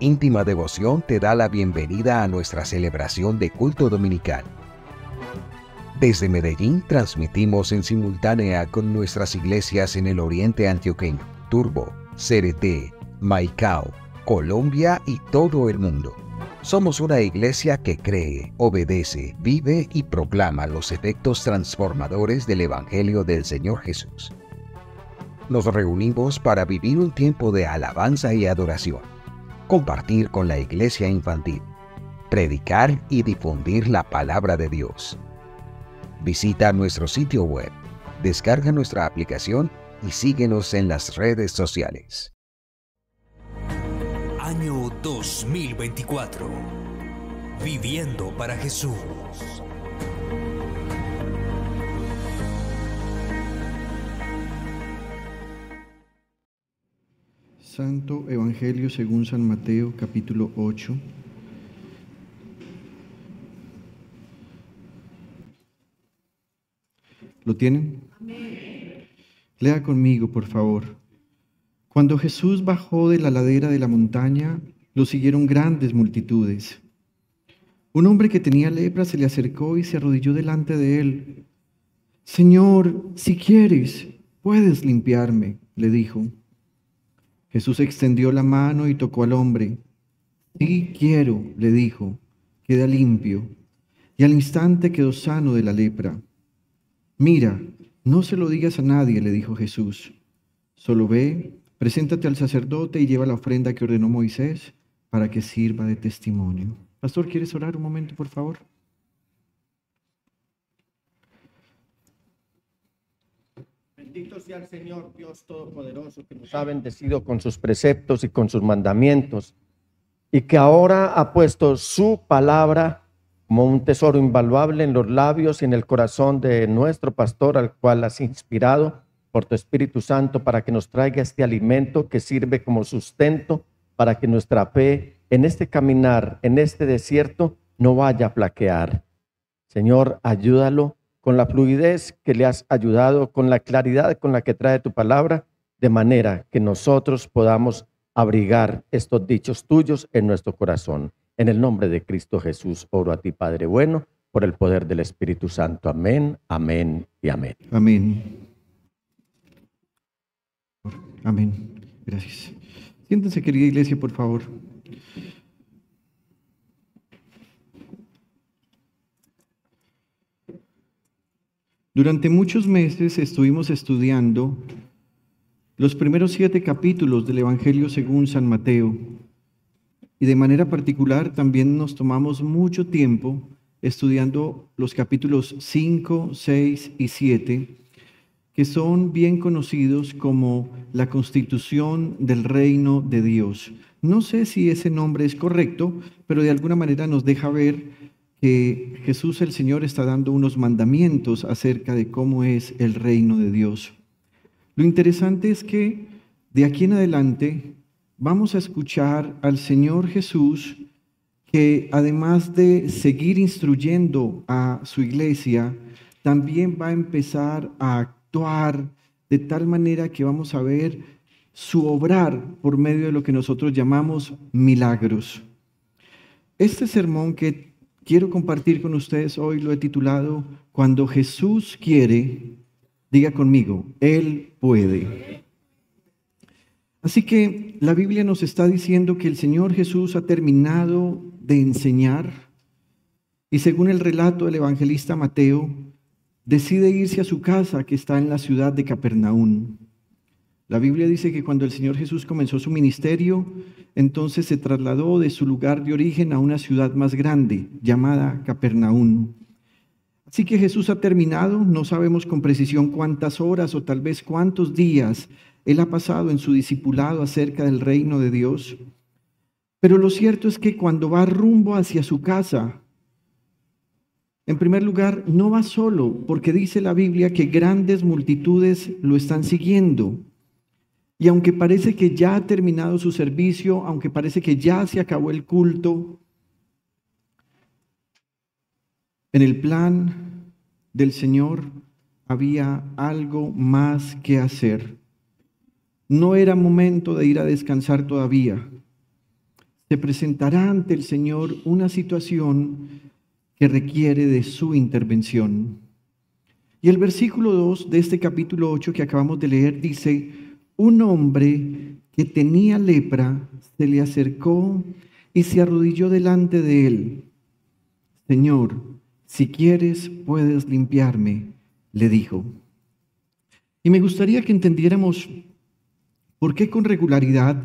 íntima devoción te da la bienvenida a nuestra celebración de culto dominical. Desde Medellín transmitimos en simultánea con nuestras iglesias en el oriente antioqueño, Turbo, Cereté, Maicao, Colombia y todo el mundo. Somos una iglesia que cree, obedece, vive y proclama los efectos transformadores del Evangelio del Señor Jesús. Nos reunimos para vivir un tiempo de alabanza y adoración, compartir con la iglesia infantil, predicar y difundir la palabra de Dios. Visita nuestro sitio web, descarga nuestra aplicación y síguenos en las redes sociales. Año 2024. Viviendo para Jesús. Santo Evangelio según San Mateo, capítulo 8. ¿Lo tienen? Amén. Lea conmigo, por favor. Cuando Jesús bajó de la ladera de la montaña, lo siguieron grandes multitudes. Un hombre que tenía lepra se le acercó y se arrodilló delante de él. Señor, si quieres, puedes limpiarme, le dijo. Jesús extendió la mano y tocó al hombre. Sí quiero, le dijo, queda limpio. Y al instante quedó sano de la lepra. Mira, no se lo digas a nadie, le dijo Jesús. Solo ve, preséntate al sacerdote y lleva la ofrenda que ordenó Moisés para que sirva de testimonio. Pastor, ¿quieres orar un momento, por favor? Bendito sea el Señor Dios Todopoderoso, que nos ha bendecido con sus preceptos y con sus mandamientos, y que ahora ha puesto su palabra como un tesoro invaluable en los labios y en el corazón de nuestro pastor, al cual has inspirado por tu Espíritu Santo para que nos traiga este alimento que sirve como sustento para que nuestra fe en este caminar, en este desierto, no vaya a flaquear. Señor, ayúdalo con la fluidez que le has ayudado, con la claridad con la que trae tu palabra, de manera que nosotros podamos abrigar estos dichos tuyos en nuestro corazón. En el nombre de Cristo Jesús, oro a ti, Padre bueno, por el poder del Espíritu Santo. Amén, amén y amén. Amén. Amén. Gracias. Siéntense, querida iglesia, por favor. Durante muchos meses estuvimos estudiando los primeros 7 capítulos del Evangelio según San Mateo. Y de manera particular también nos tomamos mucho tiempo estudiando los capítulos 5, 6 y 7, que son bien conocidos como la constitución del reino de Dios. No sé si ese nombre es correcto, pero de alguna manera nos deja ver que Jesús el Señor está dando unos mandamientos acerca de cómo es el reino de Dios. Lo interesante es que de aquí en adelante vamos a escuchar al Señor Jesús, que además de seguir instruyendo a su iglesia, también va a empezar a actuar de tal manera que vamos a ver su obrar por medio de lo que nosotros llamamos milagros. Este sermón que quiero compartir con ustedes hoy lo he titulado Cuando Jesús quiere, diga conmigo, Él puede. Así que la Biblia nos está diciendo que el Señor Jesús ha terminado de enseñar y según el relato del evangelista Mateo, decide irse a su casa que está en la ciudad de Capernaum. La Biblia dice que cuando el Señor Jesús comenzó su ministerio, entonces se trasladó de su lugar de origen a una ciudad más grande llamada Capernaum. Así que Jesús ha terminado, no sabemos con precisión cuántas horas o tal vez cuántos días Él ha pasado en su discipulado acerca del reino de Dios. Pero lo cierto es que cuando va rumbo hacia su casa, en primer lugar, no va solo, porque dice la Biblia que grandes multitudes lo están siguiendo. Y aunque parece que ya ha terminado su servicio, aunque parece que ya se acabó el culto, en el plan del Señor había algo más que hacer. No era momento de ir a descansar todavía, se presentará ante el Señor una situación que requiere de su intervención. Y el versículo 2 de este capítulo 8 que acabamos de leer dice: un hombre que tenía lepra se le acercó y se arrodilló delante de él. Señor, si quieres, puedes limpiarme, le dijo. Y me gustaría que entendiéramos por qué con regularidad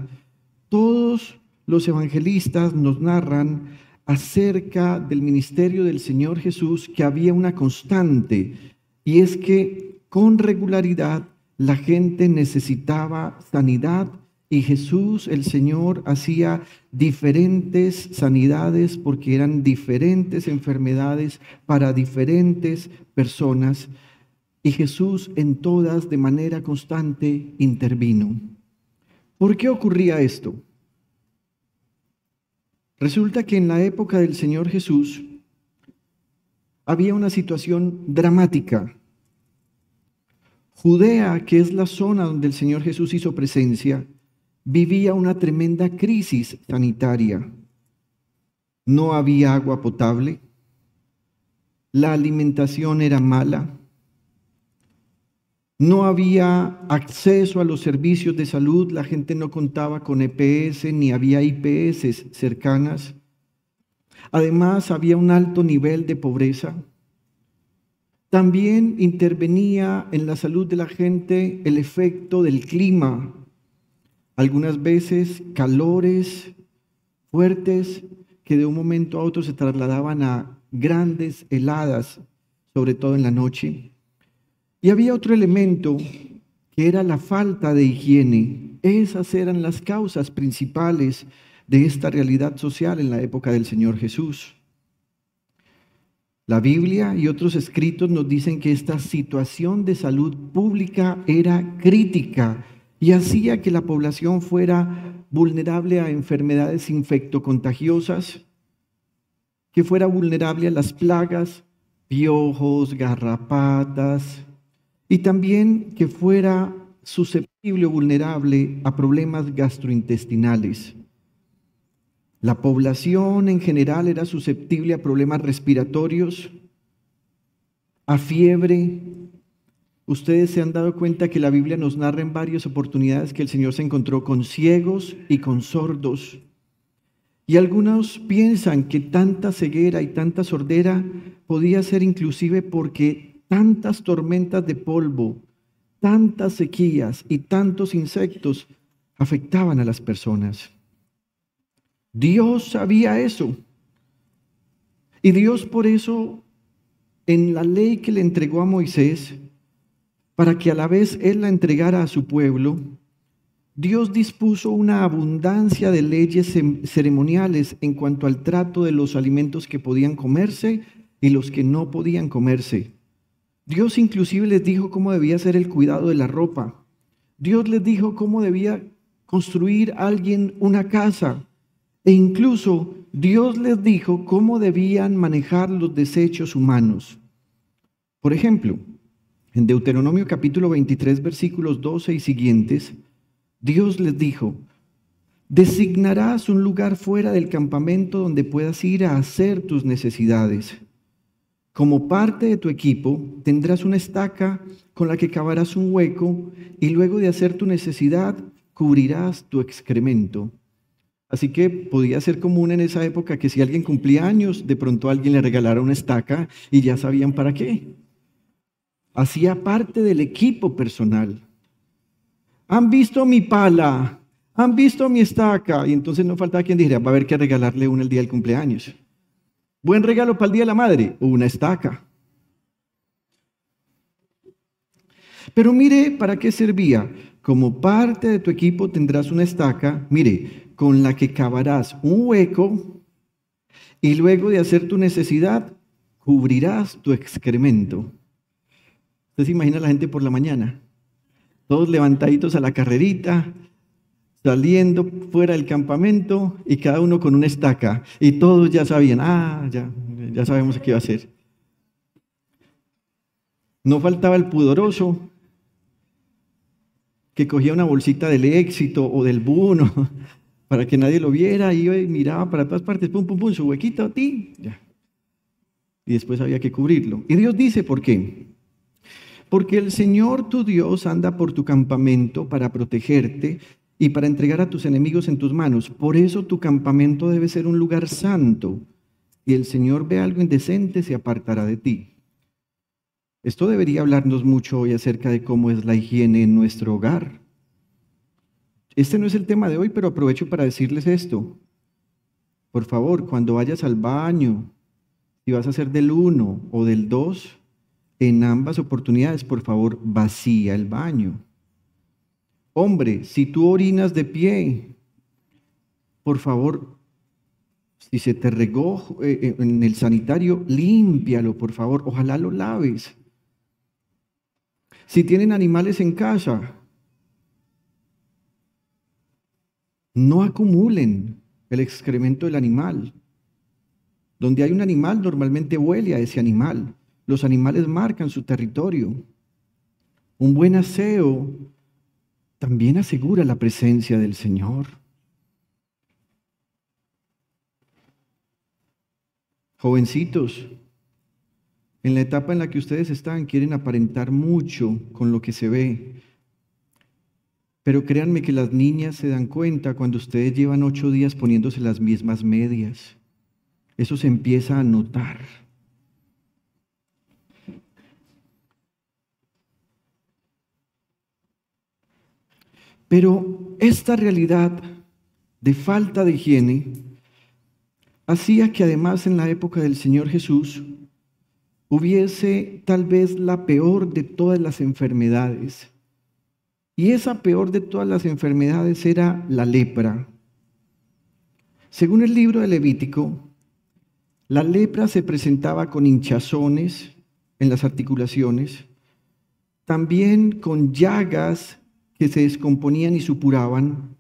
todos los evangelistas nos narran acerca del ministerio del Señor Jesús, que había una constante, y es que con regularidad la gente necesitaba sanidad y Jesús, el Señor, hacía diferentes sanidades porque eran diferentes enfermedades para diferentes personas. Y Jesús en todas de manera constante intervino. ¿Por qué ocurría esto? Resulta que en la época del Señor Jesús había una situación dramática. Judea, que es la zona donde el Señor Jesús hizo presencia, vivía una tremenda crisis sanitaria. No había agua potable, la alimentación era mala, no había acceso a los servicios de salud, la gente no contaba con EPS ni había IPS cercanas. Además, había un alto nivel de pobreza. También intervenía en la salud de la gente el efecto del clima. Algunas veces calores fuertes que de un momento a otro se trasladaban a grandes heladas, sobre todo en la noche. Y había otro elemento que era la falta de higiene. Esas eran las causas principales de esta realidad social en la época del Señor Jesús. La Biblia y otros escritos nos dicen que esta situación de salud pública era crítica y hacía que la población fuera vulnerable a enfermedades infectocontagiosas, que fuera vulnerable a las plagas, piojos, garrapatas, y también que fuera susceptible o vulnerable a problemas gastrointestinales. La población en general era susceptible a problemas respiratorios, a fiebre. Ustedes se han dado cuenta que la Biblia nos narra en varias oportunidades que el Señor se encontró con ciegos y con sordos. Y algunos piensan que tanta ceguera y tanta sordera podía ser inclusive porque tantas tormentas de polvo, tantas sequías y tantos insectos afectaban a las personas. Dios sabía eso. Y Dios por eso, en la ley que le entregó a Moisés, para que a la vez él la entregara a su pueblo, Dios dispuso una abundancia de leyes ceremoniales en cuanto al trato de los alimentos que podían comerse y los que no podían comerse. Dios inclusive les dijo cómo debía ser el cuidado de la ropa. Dios les dijo cómo debía construir alguien una casa. E incluso Dios les dijo cómo debían manejar los desechos humanos. Por ejemplo, en Deuteronomio capítulo 23, versículos 12 y siguientes, Dios les dijo: designarás un lugar fuera del campamento donde puedas ir a hacer tus necesidades. Como parte de tu equipo tendrás una estaca con la que cavarás un hueco y luego de hacer tu necesidad cubrirás tu excremento. Así que podía ser común en esa época que si alguien cumplía años, de pronto alguien le regalara una estaca y ya sabían para qué. Hacía parte del equipo personal. ¿Han visto mi pala? ¿Han visto mi estaca? Y entonces no faltaba quien dijera: va a haber que regalarle una el día del cumpleaños. Buen regalo para el Día de la Madre, una estaca. Pero mire para qué servía. Como parte de tu equipo tendrás una estaca, mire, con la que cavarás un hueco y luego de hacer tu necesidad, cubrirás tu excremento. ¿Usted se imagina a la gente por la mañana? Todos levantaditos a la carrerita, saliendo fuera del campamento y cada uno con una estaca. Y todos ya sabían, ya sabemos qué iba a hacer. No faltaba el pudoroso que cogía una bolsita del Éxito o del Buno para que nadie lo viera, iba y miraba para todas partes, pum, pum, pum, su huequito, ti, ya. Y después había que cubrirlo. Y Dios dice, ¿por qué? Porque el Señor tu Dios anda por tu campamento para protegerte y para entregar a tus enemigos en tus manos. Por eso tu campamento debe ser un lugar santo. Si el Señor ve algo indecente, se apartará de ti. Esto debería hablarnos mucho hoy acerca de cómo es la higiene en nuestro hogar. Este no es el tema de hoy, pero aprovecho para decirles esto. Por favor, cuando vayas al baño, si vas a hacer del 1 o del 2, en ambas oportunidades, por favor, vacía el baño. Hombre, si tú orinas de pie, por favor, si se te regó en el sanitario, límpialo, por favor. Ojalá lo laves. Si tienen animales en casa, no acumulen el excremento del animal. Donde hay un animal, normalmente huele a ese animal. Los animales marcan su territorio. Un buen aseo también asegura la presencia del Señor. Jovencitos, en la etapa en la que ustedes están, quieren aparentar mucho con lo que se ve. Pero créanme que las niñas se dan cuenta cuando ustedes llevan 8 días poniéndose las mismas medias. Eso se empieza a notar. Pero esta realidad de falta de higiene hacía que además en la época del Señor Jesús hubiese tal vez la peor de todas las enfermedades. Y esa peor de todas las enfermedades era la lepra. Según el libro de Levítico, la lepra se presentaba con hinchazones en las articulaciones, también con llagas que se descomponían y supuraban,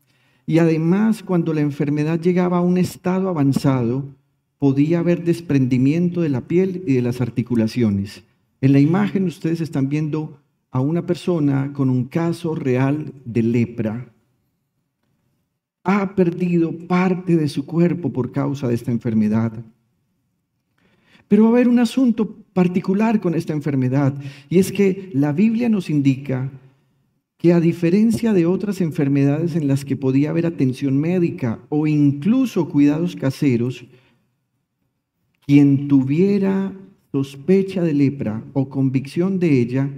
y además cuando la enfermedad llegaba a un estado avanzado, podía haber desprendimiento de la piel y de las articulaciones. En la imagen ustedes están viendo a una persona con un caso real de lepra. Ha perdido parte de su cuerpo por causa de esta enfermedad. Pero va a haber un asunto particular con esta enfermedad, y es que la Biblia nos indica que a diferencia de otras enfermedades en las que podía haber atención médica o incluso cuidados caseros, quien tuviera sospecha de lepra o convicción de ella,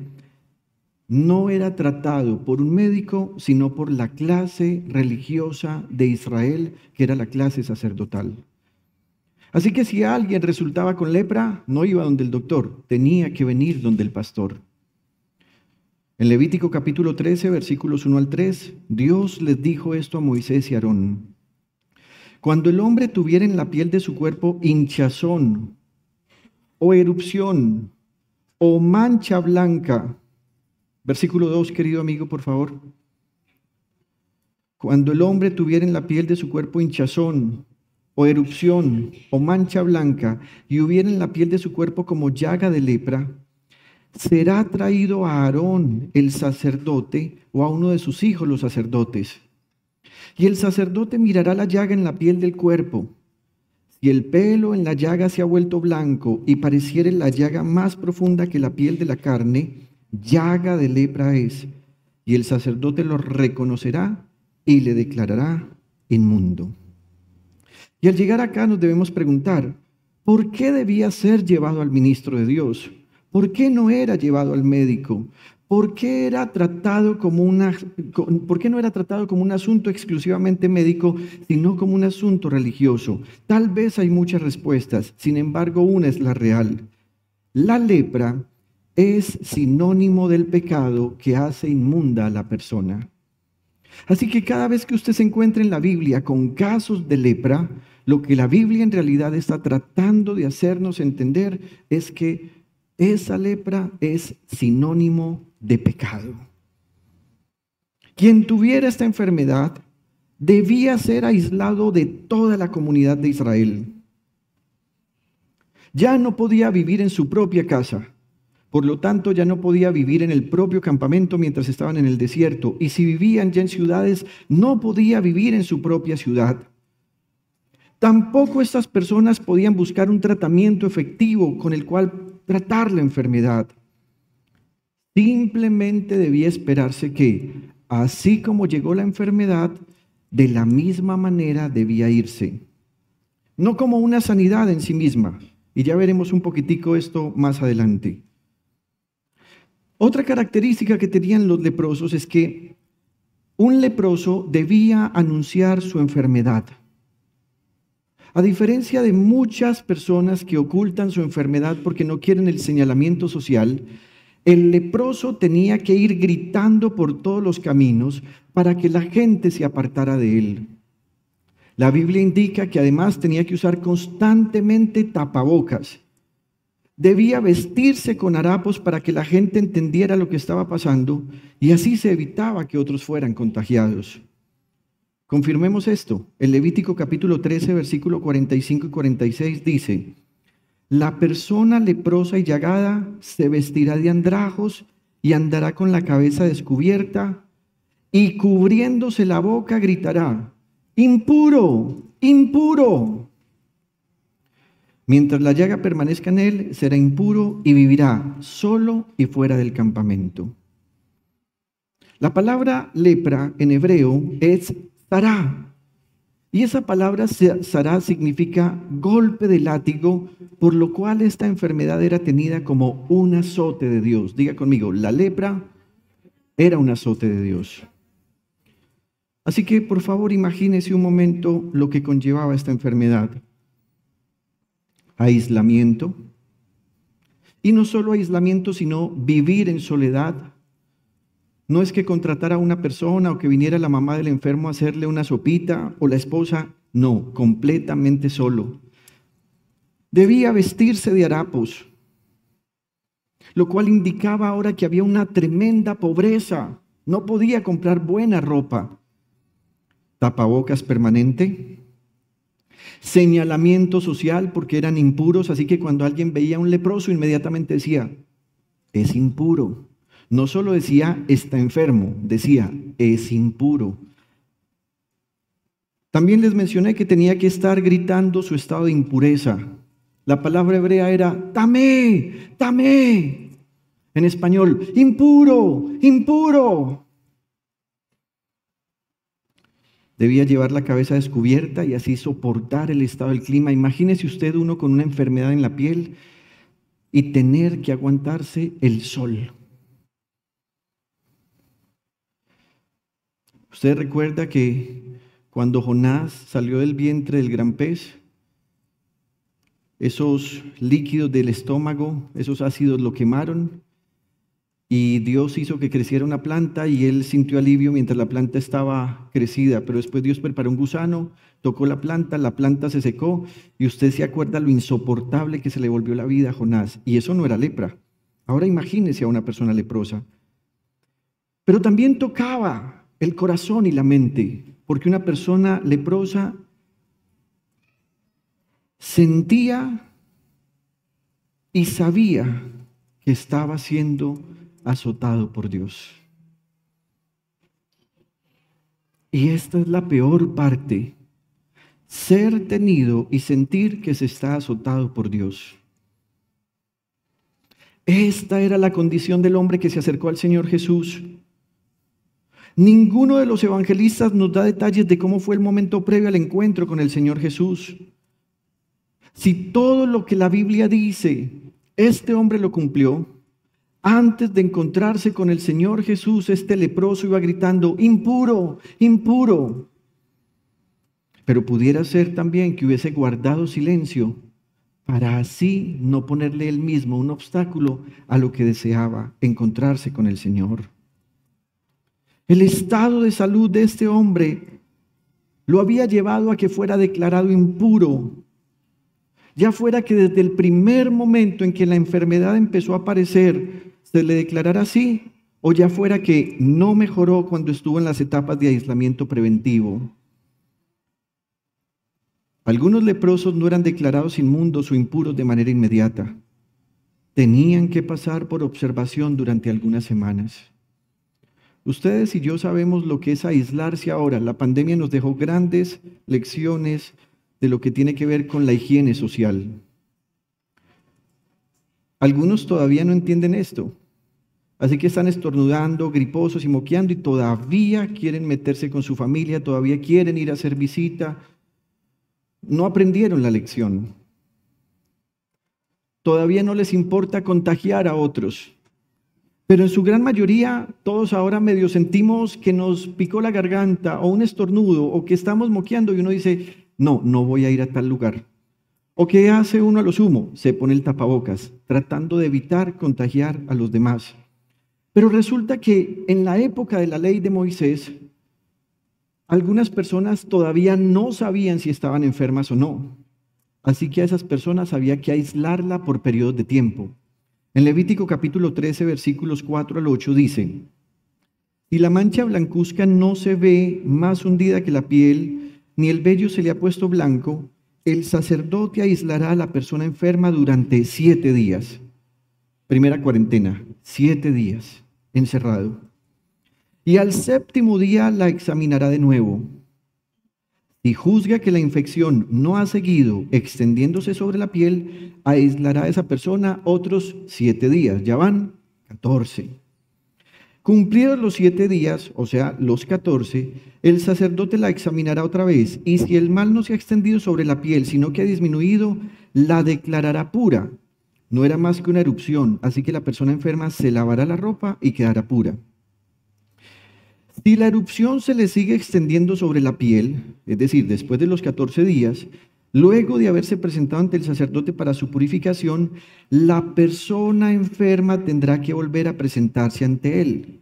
no era tratado por un médico, sino por la clase religiosa de Israel, que era la clase sacerdotal. Así que si alguien resultaba con lepra, no iba donde el doctor, tenía que venir donde el pastor. En Levítico capítulo 13, versículos 1 al 3, Dios les dijo esto a Moisés y Aarón. Cuando el hombre tuviera en la piel de su cuerpo hinchazón, o erupción, o mancha blanca, versículo 2, querido amigo, por favor. Cuando el hombre tuviera en la piel de su cuerpo hinchazón, o erupción, o mancha blanca, y hubiera en la piel de su cuerpo como llaga de lepra, será traído a Aarón, el sacerdote, o a uno de sus hijos, los sacerdotes. Y el sacerdote mirará la llaga en la piel del cuerpo. Si el pelo en la llaga se ha vuelto blanco y pareciere la llaga más profunda que la piel de la carne, llaga de lepra es. Y el sacerdote lo reconocerá y le declarará inmundo. Y al llegar acá nos debemos preguntar, ¿por qué debía ser llevado al ministro de Dios? ¿Por qué no era llevado al médico? ¿Por qué no era tratado como un asunto exclusivamente médico, sino como un asunto religioso? Tal vez hay muchas respuestas, sin embargo, una es la real. La lepra es sinónimo del pecado que hace inmunda a la persona. Así que cada vez que usted se encuentre en la Biblia con casos de lepra, lo que la Biblia en realidad está tratando de hacernos entender es que esa lepra es sinónimo de pecado. Quien tuviera esta enfermedad debía ser aislado de toda la comunidad de Israel. Ya no podía vivir en su propia casa, Por lo tanto, ya no podía vivir en el propio campamento mientras estaban en el desierto. Y si vivían ya en ciudades, no podía vivir en su propia ciudad. Tampoco estas personas podían buscar un tratamiento efectivo con el cual tratar la enfermedad. Simplemente debía esperarse que, así como llegó la enfermedad, de la misma manera debía irse. No como una sanidad en sí misma. Y ya veremos un poquitico esto más adelante. Otra característica que tenían los leprosos es que un leproso debía anunciar su enfermedad. A diferencia de muchas personas que ocultan su enfermedad porque no quieren el señalamiento social, el leproso tenía que ir gritando por todos los caminos para que la gente se apartara de él. La Biblia indica que además tenía que usar constantemente tapabocas. Debía vestirse con harapos para que la gente entendiera lo que estaba pasando y así se evitaba que otros fueran contagiados. Confirmemos esto. El Levítico capítulo 13, versículo 45 y 46 dice: la persona leprosa y llagada se vestirá de andrajos y andará con la cabeza descubierta y cubriéndose la boca gritará: impuro, impuro. Mientras la llaga permanezca en él, será impuro y vivirá solo y fuera del campamento. La palabra lepra en hebreo es zará. Y esa palabra zará significa golpe de látigo, por lo cual esta enfermedad era tenida como un azote de Dios. Diga conmigo, la lepra era un azote de Dios. Así que por favor imagínese un momento lo que conllevaba esta enfermedad. Aislamiento, y no solo aislamiento, sino vivir en soledad. No es que contratara a una persona o que viniera la mamá del enfermo a hacerle una sopita o la esposa, no, completamente solo. Debía vestirse de harapos, lo cual indicaba ahora que había una tremenda pobreza, no podía comprar buena ropa. Tapabocas permanente. Señalamiento social porque eran impuros, así que cuando alguien veía a un leproso inmediatamente decía: es impuro. No solo decía está enfermo, decía es impuro. También les mencioné que tenía que estar gritando su estado de impureza. La palabra hebrea era tamé, tamé. En español, impuro, impuro. Debía llevar la cabeza descubierta y así soportar el estado del clima. Imagínese usted uno con una enfermedad en la piel y tener que aguantarse el sol. Usted recuerda que cuando Jonás salió del vientre del gran pez, esos líquidos del estómago, esos ácidos lo quemaron y Dios hizo que creciera una planta y él sintió alivio mientras la planta estaba crecida, pero después Dios preparó un gusano, tocó la planta se secó y usted se acuerda lo insoportable que se le volvió la vida a Jonás, y eso no era lepra. Ahora imagínese a una persona leprosa. Pero también tocaba el corazón y la mente, porque una persona leprosa sentía y sabía que estaba siendo azotado por Dios. Y esta es la peor parte: ser tenido y sentir que se está azotado por Dios. Esta era la condición del hombre que se acercó al Señor Jesús. Ninguno de los evangelistas nos da detalles de cómo fue el momento previo al encuentro con el Señor Jesús. Si todo lo que la Biblia dice, este hombre lo cumplió, antes de encontrarse con el Señor Jesús, este leproso iba gritando: impuro, impuro. Pero pudiera ser también que hubiese guardado silencio para así no ponerle él mismo un obstáculo a lo que deseaba, encontrarse con el Señor. El estado de salud de este hombre lo había llevado a que fuera declarado impuro. Ya fuera que desde el primer momento en que la enfermedad empezó a aparecer se le declarara así, o ya fuera que no mejoró cuando estuvo en las etapas de aislamiento preventivo. Algunos leprosos no eran declarados inmundos o impuros de manera inmediata. tenían que pasar por observación durante algunas semanas. Ustedes y yo sabemos lo que es aislarse ahora. La pandemia nos dejó grandes lecciones de lo que tiene que ver con la higiene social. Algunos todavía no entienden esto, así que están estornudando, griposos y moqueando y todavía quieren meterse con su familia, todavía quieren ir a hacer visita. No aprendieron la lección. Todavía no les importa contagiar a otros. Pero en su gran mayoría, todos ahora medio sentimos que nos picó la garganta o un estornudo o que estamos moqueando y uno dice, no voy a ir a tal lugar. ¿O qué hace uno a lo sumo? Se pone el tapabocas, tratando de evitar contagiar a los demás. Pero resulta que en la época de la ley de Moisés, algunas personas todavía no sabían si estaban enfermas o no. Así que a esas personas había que aislarla por periodos de tiempo. En Levítico capítulo 13, versículos 4 al 8 dice, si la mancha blancuzca no se ve más hundida que la piel, ni el vello se le ha puesto blanco, el sacerdote aislará a la persona enferma durante 7 días. Primera cuarentena, 7 días, encerrado. Y al 7º día la examinará de nuevo. Si juzga que la infección no ha seguido extendiéndose sobre la piel, aislará a esa persona otros 7 días. Ya van 14. Cumplidos los 7 días, o sea, los 14, el sacerdote la examinará otra vez. Y si el mal no se ha extendido sobre la piel, sino que ha disminuido, la declarará pura. No era más que una erupción, así que la persona enferma se lavará la ropa y quedará pura. Si la erupción se le sigue extendiendo sobre la piel, es decir, después de los 14 días, luego de haberse presentado ante el sacerdote para su purificación, la persona enferma tendrá que volver a presentarse ante él.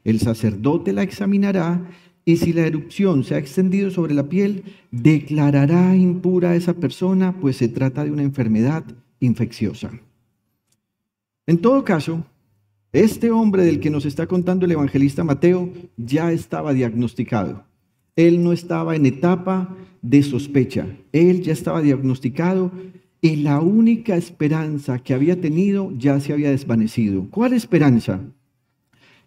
El sacerdote la examinará y si la erupción se ha extendido sobre la piel, declarará impura a esa persona, pues se trata de una enfermedad infecciosa. En todo caso, este hombre del que nos está contando el evangelista Mateo ya estaba diagnosticado. Él no estaba en etapa de sospecha. Él ya estaba diagnosticado y la única esperanza que había tenido ya se había desvanecido. ¿Cuál esperanza?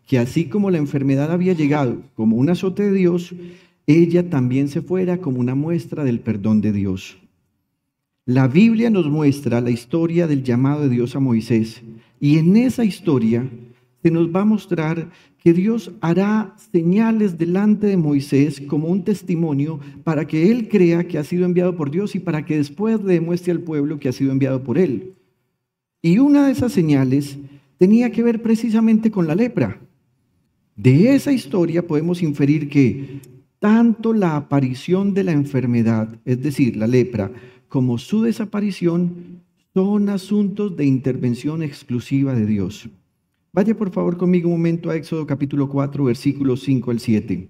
Que así como la enfermedad había llegado como un azote de Dios, ella también se fuera como una muestra del perdón de Dios. La Biblia nos muestra la historia del llamado de Dios a Moisés. Y en esa historia se nos va a mostrar que Dios hará señales delante de Moisés como un testimonio para que él crea que ha sido enviado por Dios y para que después le demuestre al pueblo que ha sido enviado por él. Y una de esas señales tenía que ver precisamente con la lepra. De esa historia podemos inferir que tanto la aparición de la enfermedad, es decir, la lepra, como su desaparición son asuntos de intervención exclusiva de Dios. Vaya por favor conmigo un momento a Éxodo capítulo 4, versículos 5 al 7.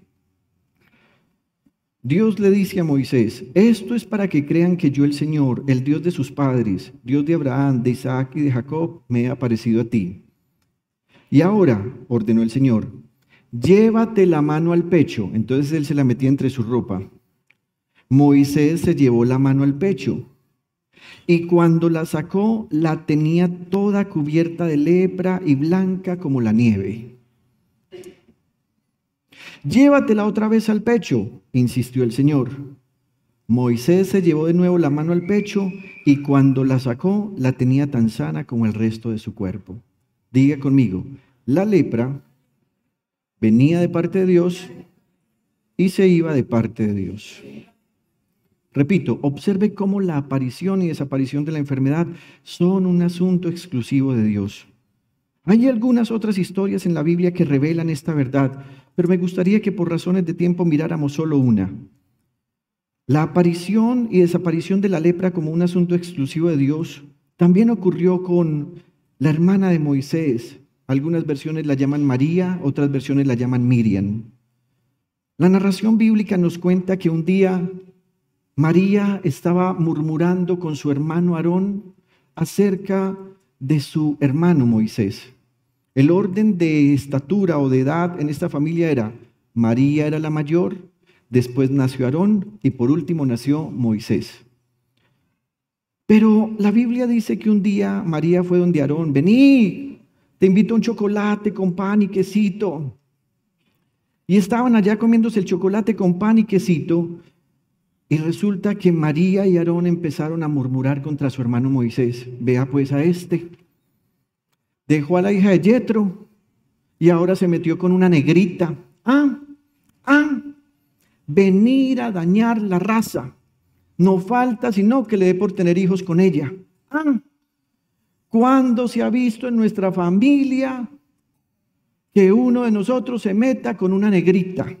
Dios le dice a Moisés, esto es para que crean que yo el Señor, el Dios de sus padres, Dios de Abraham, de Isaac y de Jacob, me he aparecido a ti. Y ahora, ordenó el Señor, llévate la mano al pecho. Entonces él se la metía entre su ropa. Moisés se llevó la mano al pecho. Y cuando la sacó, la tenía toda cubierta de lepra y blanca como la nieve. Llévatela otra vez al pecho, insistió el Señor. Moisés se llevó de nuevo la mano al pecho y cuando la sacó, la tenía tan sana como el resto de su cuerpo. Diga conmigo, la lepra venía de parte de Dios y se iba de parte de Dios. Repito, observe cómo la aparición y desaparición de la enfermedad son un asunto exclusivo de Dios. Hay algunas otras historias en la Biblia que revelan esta verdad, pero me gustaría que por razones de tiempo miráramos solo una. La aparición y desaparición de la lepra como un asunto exclusivo de Dios también ocurrió con la hermana de Moisés. Algunas versiones la llaman María, otras versiones la llaman Miriam. La narración bíblica nos cuenta que un día María estaba murmurando con su hermano Aarón acerca de su hermano Moisés. El orden de estatura o de edad en esta familia era, María era la mayor, después nació Aarón y por último nació Moisés. Pero la Biblia dice que un día María fue donde Aarón, vení, te invito a un chocolate con pan y quesito. Y estaban allá comiéndose el chocolate con pan y quesito. Y resulta que María y Aarón empezaron a murmurar contra su hermano Moisés. Vea pues a este. Dejó a la hija de Yetro y ahora se metió con una negrita. Venir a dañar la raza. No falta sino que le dé por tener hijos con ella. ¿Cuándo se ha visto en nuestra familia que uno de nosotros se meta con una negrita?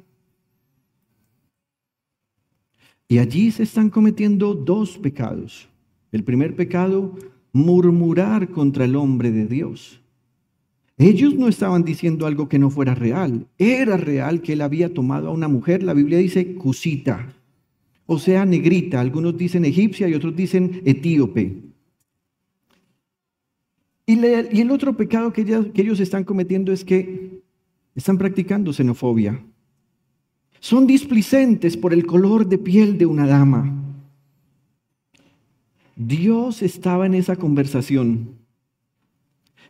Y allí se están cometiendo dos pecados. El primer pecado, murmurar contra el hombre de Dios. Ellos no estaban diciendo algo que no fuera real. Era real que él había tomado a una mujer, la Biblia dice cusita, o sea, negrita. Algunos dicen egipcia y otros dicen etíope. Y el otro pecado que ellos están cometiendo es que están practicando xenofobia. Son displicentes por el color de piel de una dama. Dios estaba en esa conversación.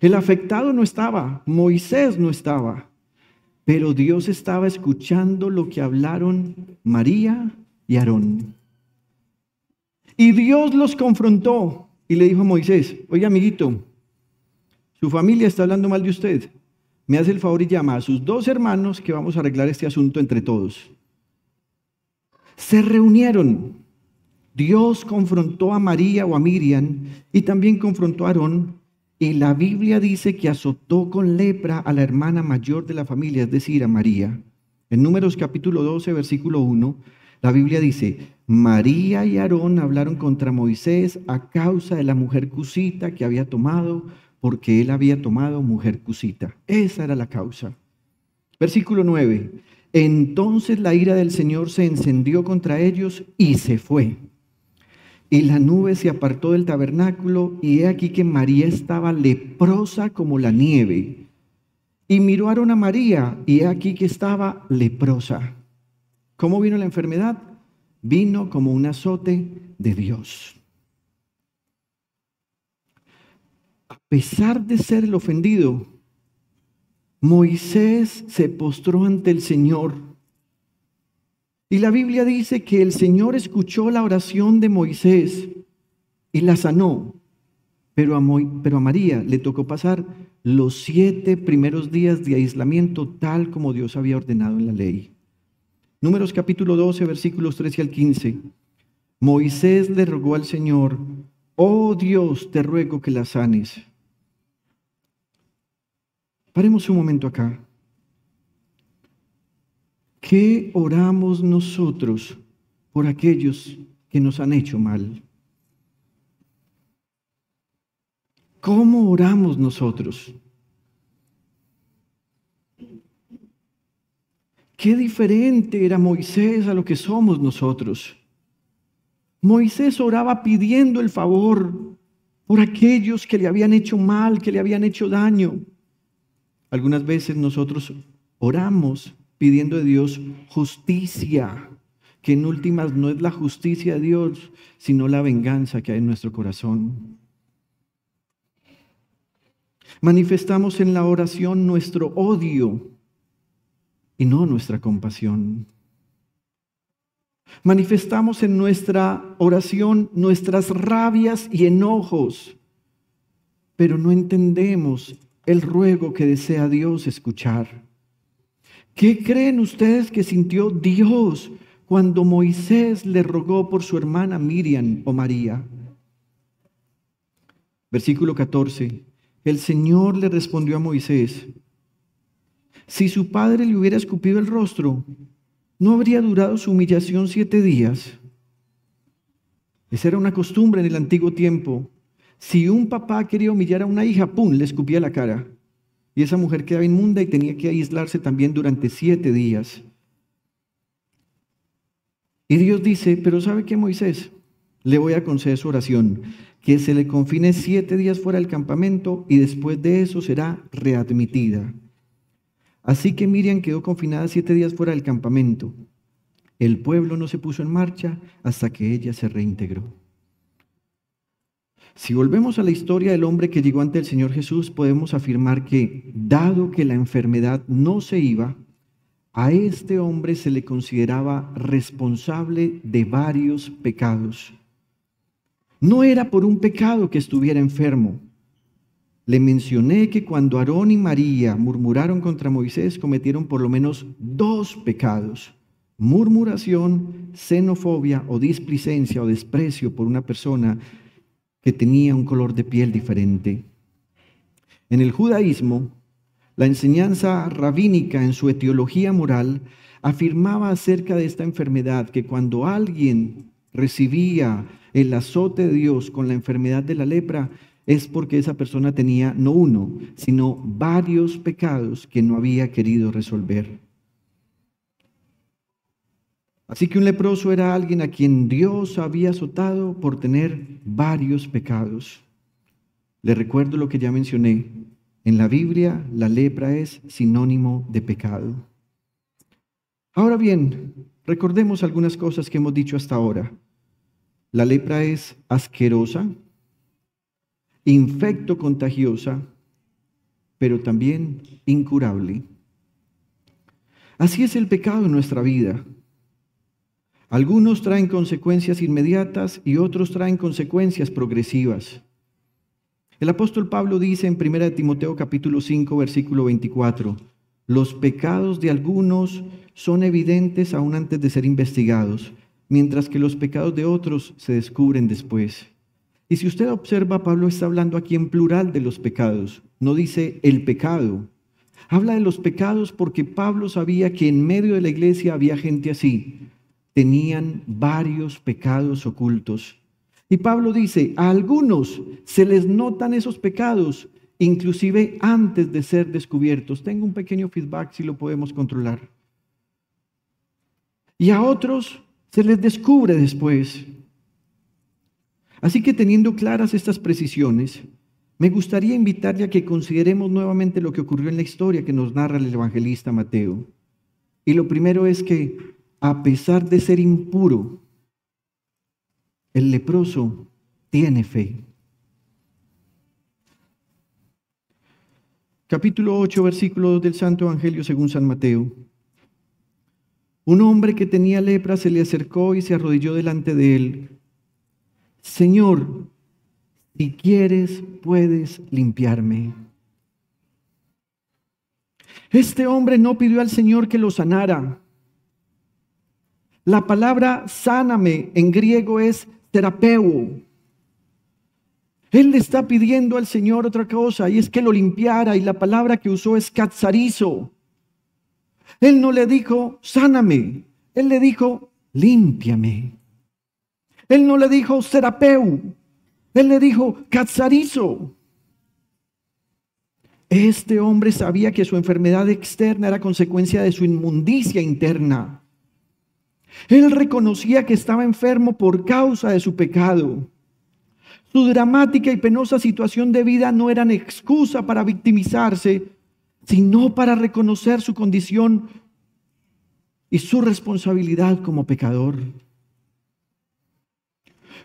El afectado no estaba, Moisés no estaba, pero Dios estaba escuchando lo que hablaron María y Aarón. Y Dios los confrontó y le dijo a Moisés, oye amiguito, su familia está hablando mal de usted. Me hace el favor y llama a sus dos hermanos que vamos a arreglar este asunto entre todos. Se reunieron. Dios confrontó a María o a Miriam y también confrontó a Aarón. Y la Biblia dice que azotó con lepra a la hermana mayor de la familia, es decir, a María. En Números capítulo 12, versículo 1, la Biblia dice, María y Aarón hablaron contra Moisés a causa de la mujer cusita que había tomado, porque él había tomado mujer cusita. Esa era la causa. Versículo 9. Entonces la ira del Señor se encendió contra ellos y se fue. Y la nube se apartó del tabernáculo y he aquí que María estaba leprosa como la nieve. Y miró Aarón a María y he aquí que estaba leprosa. ¿Cómo vino la enfermedad? Vino como un azote de Dios. A pesar de ser el ofendido, Moisés se postró ante el Señor. Y la Biblia dice que el Señor escuchó la oración de Moisés y la sanó. Pero a María le tocó pasar los 7 primeros días de aislamiento tal como Dios había ordenado en la ley. Números capítulo 12, versículos 13 al 15. Moisés le rogó al Señor, oh Dios, te ruego que la sanes. Paremos un momento acá. ¿Qué oramos nosotros por aquellos que nos han hecho mal? ¿Cómo oramos nosotros? Qué diferente era Moisés a lo que somos nosotros. Moisés oraba pidiendo el favor por aquellos que le habían hecho mal, que le habían hecho daño. Algunas veces nosotros oramos pidiendo de Dios justicia, que en últimas no es la justicia de Dios, sino la venganza que hay en nuestro corazón. Manifestamos en la oración nuestro odio y no nuestra compasión. Manifestamos en nuestra oración nuestras rabias y enojos, pero no entendemos el ruego que desea Dios escuchar. ¿Qué creen ustedes que sintió Dios cuando Moisés le rogó por su hermana Miriam o María? Versículo 14. El Señor le respondió a Moisés, si su padre le hubiera escupido el rostro, ¿no habría durado su humillación 7 días? Esa era una costumbre en el antiguo tiempo. Si un papá quería humillar a una hija, ¡pum!, le escupía la cara. Y esa mujer quedaba inmunda y tenía que aislarse también durante 7 días. Y Dios dice, pero ¿sabe qué, Moisés? Le voy a conceder su oración, que se le confine 7 días fuera del campamento y después de eso será readmitida. Así que Miriam quedó confinada 7 días fuera del campamento. El pueblo no se puso en marcha hasta que ella se reintegró. Si volvemos a la historia del hombre que llegó ante el Señor Jesús, podemos afirmar que, dado que la enfermedad no se iba, a este hombre se le consideraba responsable de varios pecados. No era por un pecado que estuviera enfermo. Le mencioné que cuando Aarón y María murmuraron contra Moisés, cometieron por lo menos 2 pecados: murmuración, xenofobia o displicencia o desprecio por una persona que tenía un color de piel diferente. En el judaísmo, la enseñanza rabínica en su etiología moral afirmaba acerca de esta enfermedad que cuando alguien recibía el azote de Dios con la enfermedad de la lepra, es porque esa persona tenía no uno, sino varios pecados que no había querido resolver. Así que un leproso era alguien a quien Dios había azotado por tener varios pecados. Le recuerdo lo que ya mencioné. En la Biblia, la lepra es sinónimo de pecado. Ahora bien, recordemos algunas cosas que hemos dicho hasta ahora. La lepra es asquerosa, infecto contagiosa, pero también incurable. Así es el pecado en nuestra vida. Algunos traen consecuencias inmediatas y otros traen consecuencias progresivas. El apóstol Pablo dice en 1 Timoteo capítulo 5, versículo 24, los pecados de algunos son evidentes aún antes de ser investigados, mientras que los pecados de otros se descubren después. Y si usted observa, Pablo está hablando aquí en plural de los pecados, no dice el pecado. Habla de los pecados porque Pablo sabía que en medio de la iglesia había gente así. Tenían varios pecados ocultos. Y Pablo dice, a algunos se les notan esos pecados, inclusive antes de ser descubiertos. Tengo un pequeño feedback si lo podemos controlar. Y a otros se les descubre después. Así que teniendo claras estas precisiones, me gustaría invitarle a que consideremos nuevamente lo que ocurrió en la historia que nos narra el evangelista Mateo. Y lo primero es que, a pesar de ser impuro, el leproso tiene fe. Capítulo 8, versículo 2 del Santo Evangelio según San Mateo. Un hombre que tenía lepra se le acercó y se arrodilló delante de él. Señor, si quieres, puedes limpiarme. Este hombre no pidió al Señor que lo sanara. La palabra sáname en griego es terapeu. Él le está pidiendo al Señor otra cosa, y es que lo limpiara, y la palabra que usó es katsarizo. Él no le dijo sáname, él le dijo límpiame. Él no le dijo terapeu, él le dijo katsarizo. Este hombre sabía que su enfermedad externa era consecuencia de su inmundicia interna. Él reconocía que estaba enfermo por causa de su pecado. Su dramática y penosa situación de vida no eran excusa para victimizarse, sino para reconocer su condición y su responsabilidad como pecador.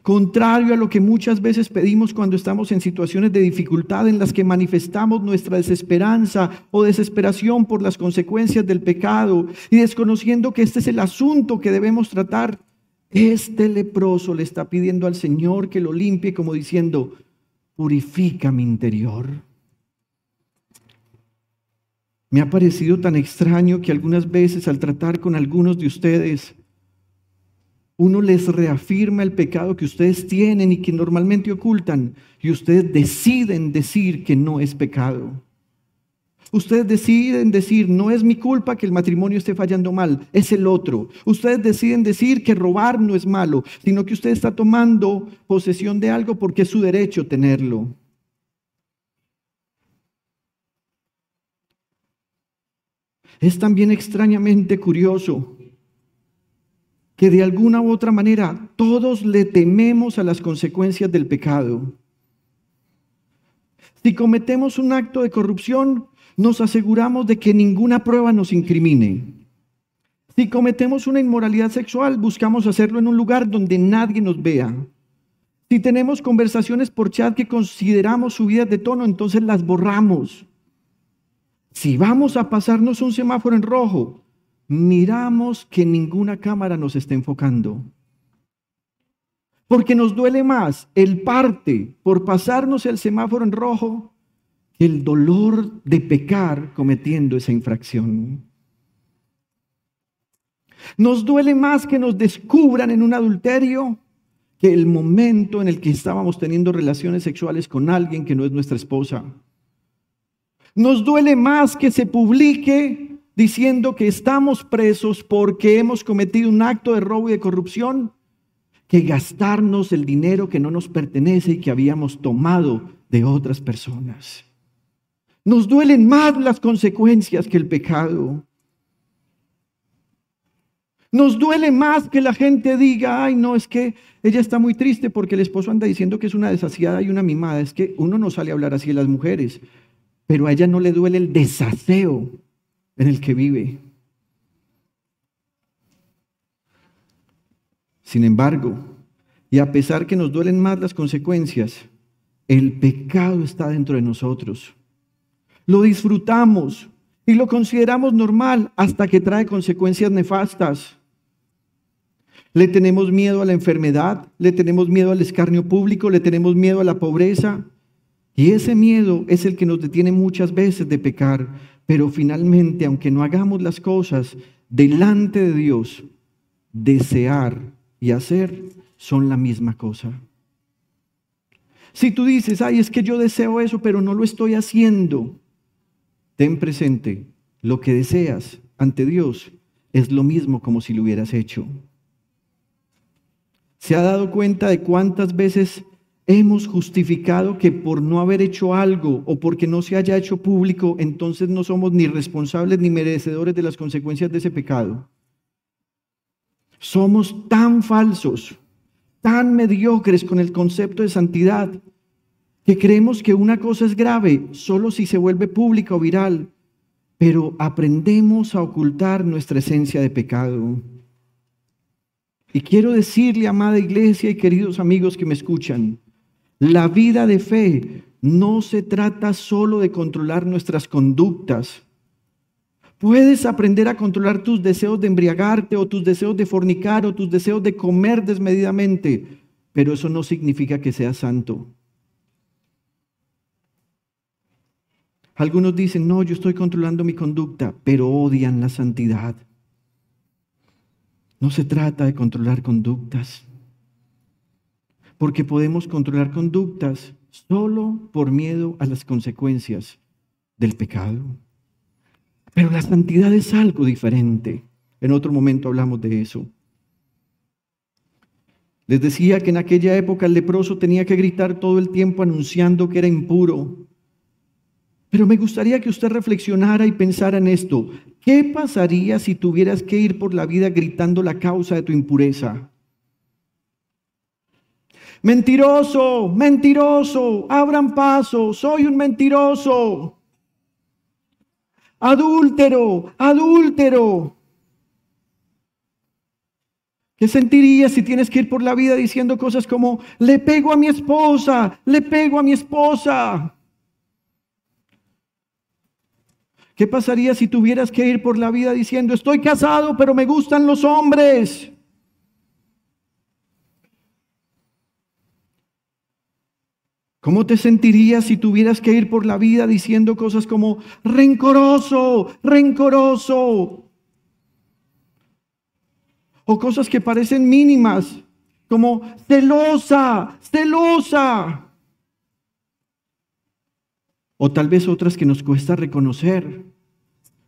Contrario a lo que muchas veces pedimos cuando estamos en situaciones de dificultad en las que manifestamos nuestra desesperanza o desesperación por las consecuencias del pecado y desconociendo que este es el asunto que debemos tratar, este leproso le está pidiendo al Señor que lo limpie como diciendo, purifica mi interior. Me ha parecido tan extraño que algunas veces al tratar con algunos de ustedes, uno les reafirma el pecado que ustedes tienen y que normalmente ocultan, y ustedes deciden decir que no es pecado. Ustedes deciden decir, no es mi culpa que el matrimonio esté fallando mal, es el otro. Ustedes deciden decir que robar no es malo, sino que usted está tomando posesión de algo porque es su derecho tenerlo. Es también extrañamente curioso que de alguna u otra manera todos le tememos a las consecuencias del pecado. Si cometemos un acto de corrupción, nos aseguramos de que ninguna prueba nos incrimine. Si cometemos una inmoralidad sexual, buscamos hacerlo en un lugar donde nadie nos vea. Si tenemos conversaciones por chat que consideramos subidas de tono, entonces las borramos. Si vamos a pasarnos un semáforo en rojo, miramos que ninguna cámara nos esté enfocando. Porque nos duele más el parte por pasarnos el semáforo en rojo que el dolor de pecar cometiendo esa infracción. Nos duele más que nos descubran en un adulterio que el momento en el que estábamos teniendo relaciones sexuales con alguien que no es nuestra esposa. Nos duele más que se publique diciendo que estamos presos porque hemos cometido un acto de robo y de corrupción, que gastarnos el dinero que no nos pertenece y que habíamos tomado de otras personas. Nos duelen más las consecuencias que el pecado. Nos duele más que la gente diga, ay no, es que ella está muy triste porque el esposo anda diciendo que es una desasiada y una mimada. Es que uno no sale a hablar así de las mujeres, pero a ella no le duele el desaseo en el que vive. Sin embargo, y a pesar que nos duelen más las consecuencias, el pecado está dentro de nosotros. Lo disfrutamos y lo consideramos normal hasta que trae consecuencias nefastas. Le tenemos miedo a la enfermedad, le tenemos miedo al escarnio público, le tenemos miedo a la pobreza. Y ese miedo es el que nos detiene muchas veces de pecar. Pero finalmente, aunque no hagamos las cosas delante de Dios, desear y hacer son la misma cosa. Si tú dices, ay, es que yo deseo eso, pero no lo estoy haciendo, ten presente, lo que deseas ante Dios es lo mismo como si lo hubieras hecho. ¿Se ha dado cuenta de cuántas veces hemos justificado que por no haber hecho algo o porque no se haya hecho público, entonces no somos ni responsables ni merecedores de las consecuencias de ese pecado? Somos tan falsos, tan mediocres con el concepto de santidad, que creemos que una cosa es grave solo si se vuelve pública o viral, pero aprendemos a ocultar nuestra esencia de pecado. Y quiero decirle, amada iglesia y queridos amigos que me escuchan, la vida de fe no se trata solo de controlar nuestras conductas. Puedes aprender a controlar tus deseos de embriagarte o tus deseos de fornicar o tus deseos de comer desmedidamente, pero eso no significa que seas santo. Algunos dicen, no, yo estoy controlando mi conducta, pero odian la santidad. No se trata de controlar conductas, porque podemos controlar conductas solo por miedo a las consecuencias del pecado. Pero la santidad es algo diferente. En otro momento hablamos de eso. Les decía que en aquella época el leproso tenía que gritar todo el tiempo anunciando que era impuro. Pero me gustaría que usted reflexionara y pensara en esto. ¿Qué pasaría si tuvieras que ir por la vida gritando la causa de tu impureza? Mentiroso, mentiroso, abran paso, soy un mentiroso. Adúltero, adúltero. ¿Qué sentirías si tienes que ir por la vida diciendo cosas como, le pego a mi esposa, le pego a mi esposa? ¿Qué pasaría si tuvieras que ir por la vida diciendo, estoy casado, pero me gustan los hombres? ¿Cómo te sentirías si tuvieras que ir por la vida diciendo cosas como, rencoroso, rencoroso? O cosas que parecen mínimas, como celosa, celosa. O tal vez otras que nos cuesta reconocer,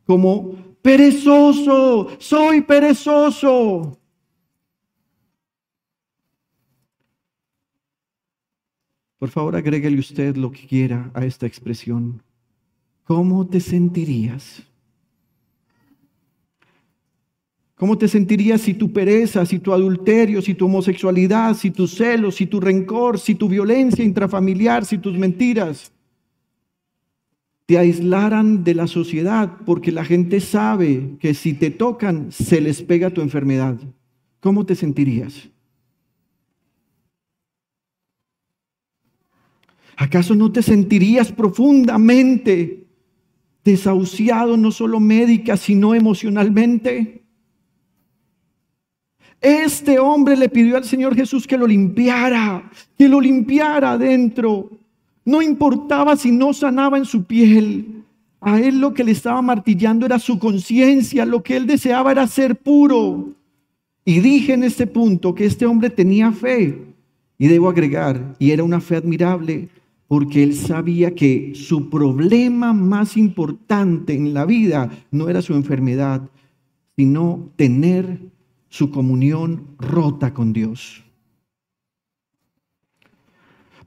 como perezoso, soy perezoso. Por favor, agréguele usted lo que quiera a esta expresión. ¿Cómo te sentirías? ¿Cómo te sentirías si tu pereza, si tu adulterio, si tu homosexualidad, si tus celos, si tu rencor, si tu violencia intrafamiliar, si tus mentiras te aislaran de la sociedad, porque la gente sabe que si te tocan, se les pega tu enfermedad? ¿Cómo te sentirías? ¿Acaso no te sentirías profundamente desahuciado, no solo médica, sino emocionalmente? Este hombre le pidió al Señor Jesús que lo limpiara adentro. No importaba si no sanaba en su piel. A él lo que le estaba martillando era su conciencia. Lo que él deseaba era ser puro. Y dije en este punto que este hombre tenía fe. Y debo agregar, y era una fe admirable, porque él sabía que su problema más importante en la vida no era su enfermedad, sino tener su comunión rota con Dios.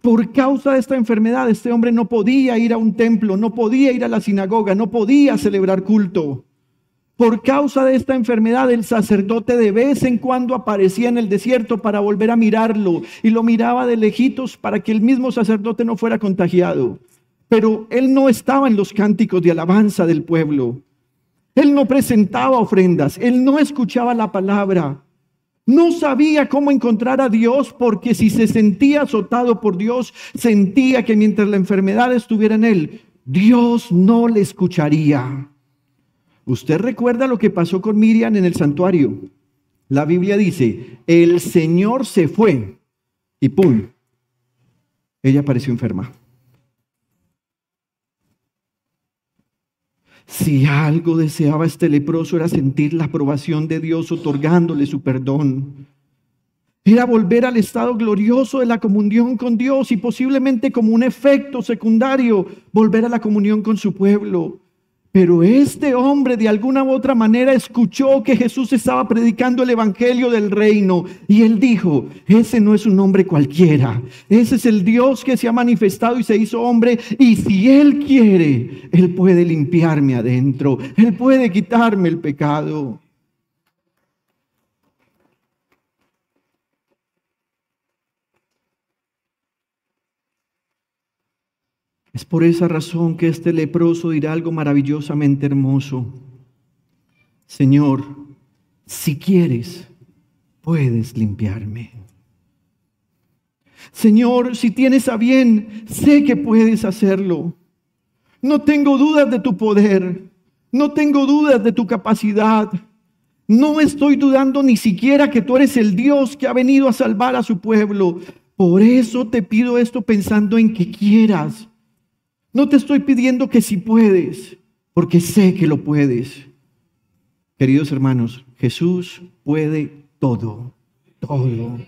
Por causa de esta enfermedad, este hombre no podía ir a un templo, no podía ir a la sinagoga, no podía celebrar culto. Por causa de esta enfermedad, el sacerdote de vez en cuando aparecía en el desierto para volver a mirarlo, y lo miraba de lejitos para que el mismo sacerdote no fuera contagiado. Pero él no estaba en los cánticos de alabanza del pueblo. Él no presentaba ofrendas, él no escuchaba la palabra. No sabía cómo encontrar a Dios, porque si se sentía azotado por Dios, sentía que mientras la enfermedad estuviera en él, Dios no le escucharía. Usted recuerda lo que pasó con Miriam en el santuario. La Biblia dice, el Señor se fue y ¡pum! Ella apareció enferma. Si algo deseaba este leproso era sentir la aprobación de Dios otorgándole su perdón. Era volver al estado glorioso de la comunión con Dios y posiblemente como un efecto secundario, volver a la comunión con su pueblo. Pero este hombre de alguna u otra manera escuchó que Jesús estaba predicando el evangelio del reino y él dijo, ese no es un hombre cualquiera, ese es el Dios que se ha manifestado y se hizo hombre, y si él quiere, él puede limpiarme adentro, él puede quitarme el pecado. Es por esa razón que este leproso dirá algo maravillosamente hermoso. Señor, si quieres, puedes limpiarme. Señor, si tienes a bien, sé que puedes hacerlo. No tengo dudas de tu poder, no tengo dudas de tu capacidad. No estoy dudando ni siquiera que tú eres el Dios que ha venido a salvar a su pueblo. Por eso te pido esto pensando en que quieras. No te estoy pidiendo que si puedes, porque sé que lo puedes. Queridos hermanos, Jesús puede todo, todo.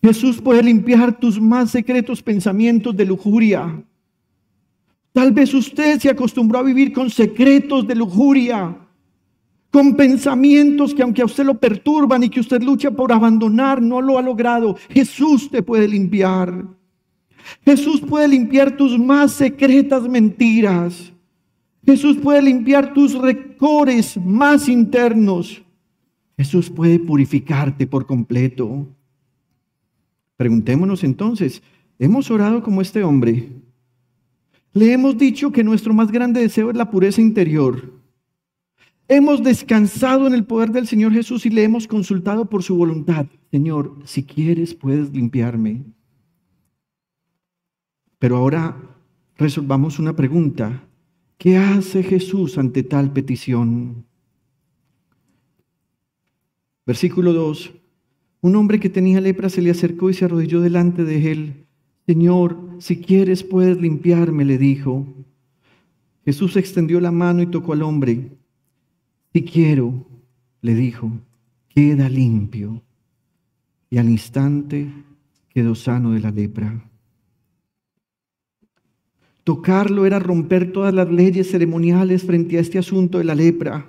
Jesús puede limpiar tus más secretos pensamientos de lujuria. Tal vez usted se acostumbró a vivir con secretos de lujuria, con pensamientos que aunque a usted lo perturban y que usted lucha por abandonar, no lo ha logrado. Jesús te puede limpiar. Jesús puede limpiar tus más secretas mentiras. Jesús puede limpiar tus rencores más internos. Jesús puede purificarte por completo. Preguntémonos entonces, ¿hemos orado como este hombre? Le hemos dicho que nuestro más grande deseo es la pureza interior. Hemos descansado en el poder del Señor Jesús y le hemos consultado por su voluntad. Señor, si quieres, puedes limpiarme. Pero ahora resolvamos una pregunta. ¿Qué hace Jesús ante tal petición? Versículo 2. Un hombre que tenía lepra se le acercó y se arrodilló delante de él. Señor, si quieres puedes limpiarme, le dijo. Jesús extendió la mano y tocó al hombre. Si quiero, le dijo, queda limpio. Y al instante quedó sano de la lepra. Tocarlo era romper todas las leyes ceremoniales frente a este asunto de la lepra.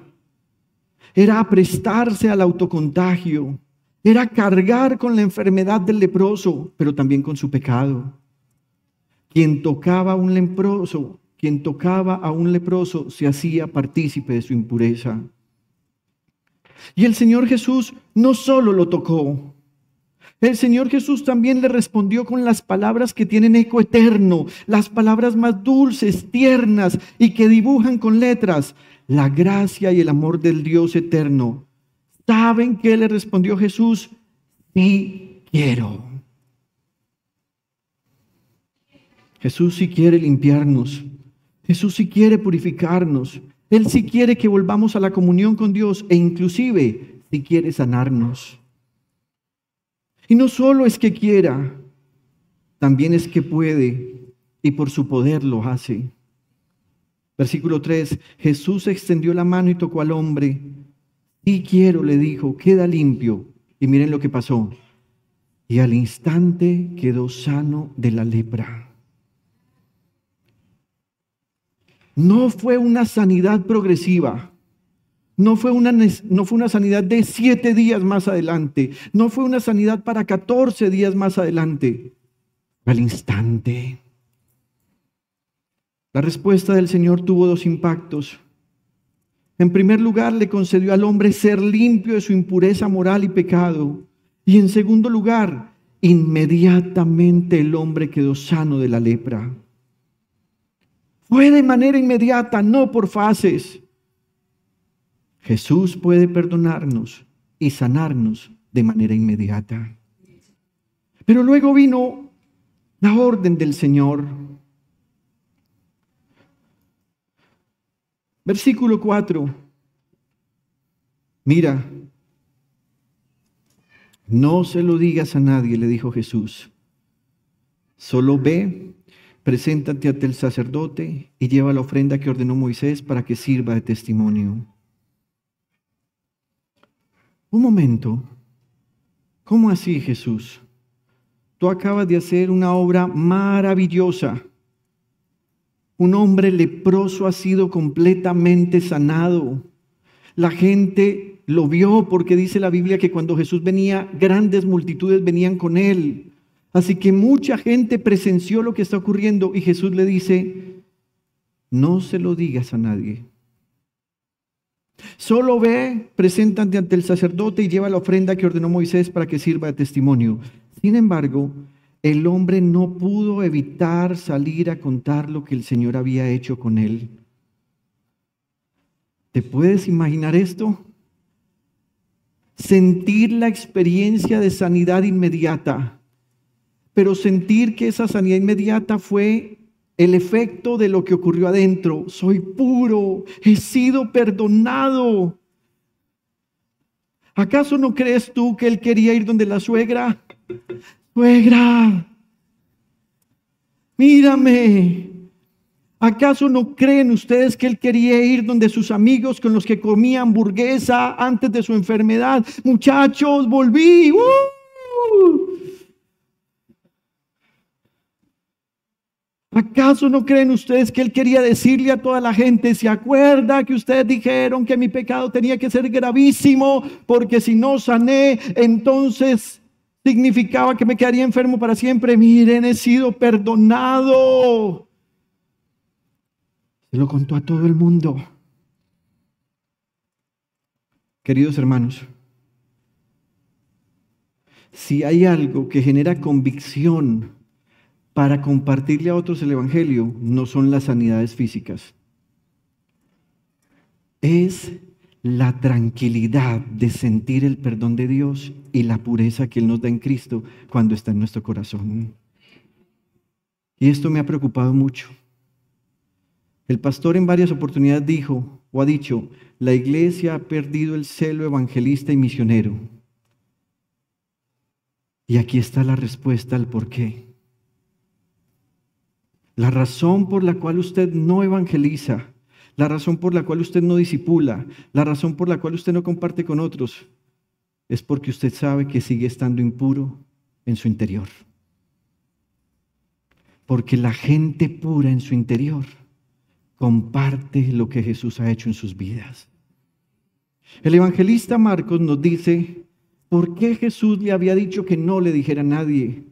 Era aprestarse al autocontagio. Era cargar con la enfermedad del leproso, pero también con su pecado. Quien tocaba a un leproso se hacía partícipe de su impureza. Y el Señor Jesús no solo lo tocó, el Señor Jesús también le respondió con las palabras que tienen eco eterno, las palabras más dulces, tiernas y que dibujan con letras la gracia y el amor del Dios eterno. ¿Saben qué le respondió Jesús? Sí quiero. Jesús sí quiere limpiarnos. Jesús sí quiere purificarnos. Él sí quiere que volvamos a la comunión con Dios e inclusive sí quiere sanarnos. Y no solo es que quiera, también es que puede y por su poder lo hace. Versículo 3, Jesús extendió la mano y tocó al hombre. Sí quiero, le dijo, queda limpio. Y miren lo que pasó. Y al instante quedó sano de la lepra. No fue una sanidad progresiva. No fue una sanidad de 7 días más adelante. No fue una sanidad para 14 días más adelante. Al instante. La respuesta del Señor tuvo 2 impactos. En primer lugar, le concedió al hombre ser limpio de su impureza moral y pecado. Y en segundo lugar, inmediatamente el hombre quedó sano de la lepra. Fue de manera inmediata, no por fases. Jesús puede perdonarnos y sanarnos de manera inmediata. Pero luego vino la orden del Señor. Versículo 4. Mira, no se lo digas a nadie, le dijo Jesús. Solo ve, preséntate ante el sacerdote y lleva la ofrenda que ordenó Moisés para que sirva de testimonio. Un momento. ¿Cómo así, Jesús? Tú acabas de hacer una obra maravillosa. Un hombre leproso ha sido completamente sanado. La gente lo vio porque dice la Biblia que cuando Jesús venía, grandes multitudes venían con él. Así que mucha gente presenció lo que está ocurriendo y Jesús le dice, no se lo digas a nadie. Solo ve, preséntate ante el sacerdote y lleva la ofrenda que ordenó Moisés para que sirva de testimonio. Sin embargo, el hombre no pudo evitar salir a contar lo que el Señor había hecho con él. ¿Te puedes imaginar esto? Sentir la experiencia de sanidad inmediata, pero sentir que esa sanidad inmediata fue el efecto de lo que ocurrió adentro. Soy puro, he sido perdonado. ¿Acaso no crees tú que él quería ir donde la suegra? Suegra, mírame. ¿Acaso no creen ustedes que él quería ir donde sus amigos con los que comía hamburguesa antes de su enfermedad? Muchachos, volví. ¿Acaso no creen ustedes que él quería decirle a toda la gente, se acuerda que ustedes dijeron que mi pecado tenía que ser gravísimo porque si no sané, entonces significaba que me quedaría enfermo para siempre? Miren, he sido perdonado. Se lo contó a todo el mundo. Queridos hermanos, si hay algo que genera convicción para compartirle a otros el Evangelio, no son las sanidades físicas. Es la tranquilidad de sentir el perdón de Dios y la pureza que Él nos da en Cristo cuando está en nuestro corazón. Y esto me ha preocupado mucho. El pastor en varias oportunidades dijo o ha dicho, la iglesia ha perdido el celo evangelista y misionero. Y aquí está la respuesta al por qué. La razón por la cual usted no evangeliza, la razón por la cual usted no discipula, la razón por la cual usted no comparte con otros, es porque usted sabe que sigue estando impuro en su interior. Porque la gente pura en su interior comparte lo que Jesús ha hecho en sus vidas. El evangelista Marcos nos dice por qué Jesús le había dicho que no le dijera a nadie.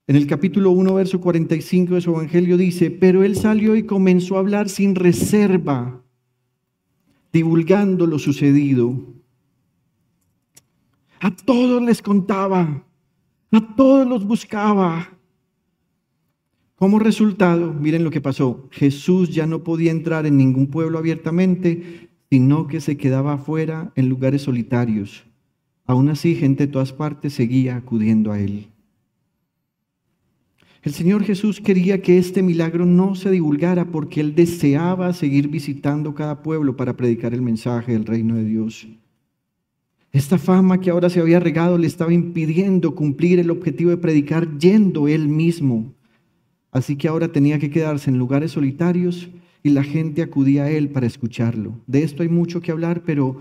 En el capítulo 1, verso 45 de su evangelio dice, pero él salió y comenzó a hablar sin reserva, divulgando lo sucedido. A todos les contaba, a todos los buscaba. Como resultado, miren lo que pasó. Jesús ya no podía entrar en ningún pueblo abiertamente, sino que se quedaba afuera en lugares solitarios. Aún así, gente de todas partes seguía acudiendo a él. El Señor Jesús quería que este milagro no se divulgara porque Él deseaba seguir visitando cada pueblo para predicar el mensaje del reino de Dios. Esta fama que ahora se había regado le estaba impidiendo cumplir el objetivo de predicar yendo Él mismo. Así que ahora tenía que quedarse en lugares solitarios y la gente acudía a Él para escucharlo. De esto hay mucho que hablar, pero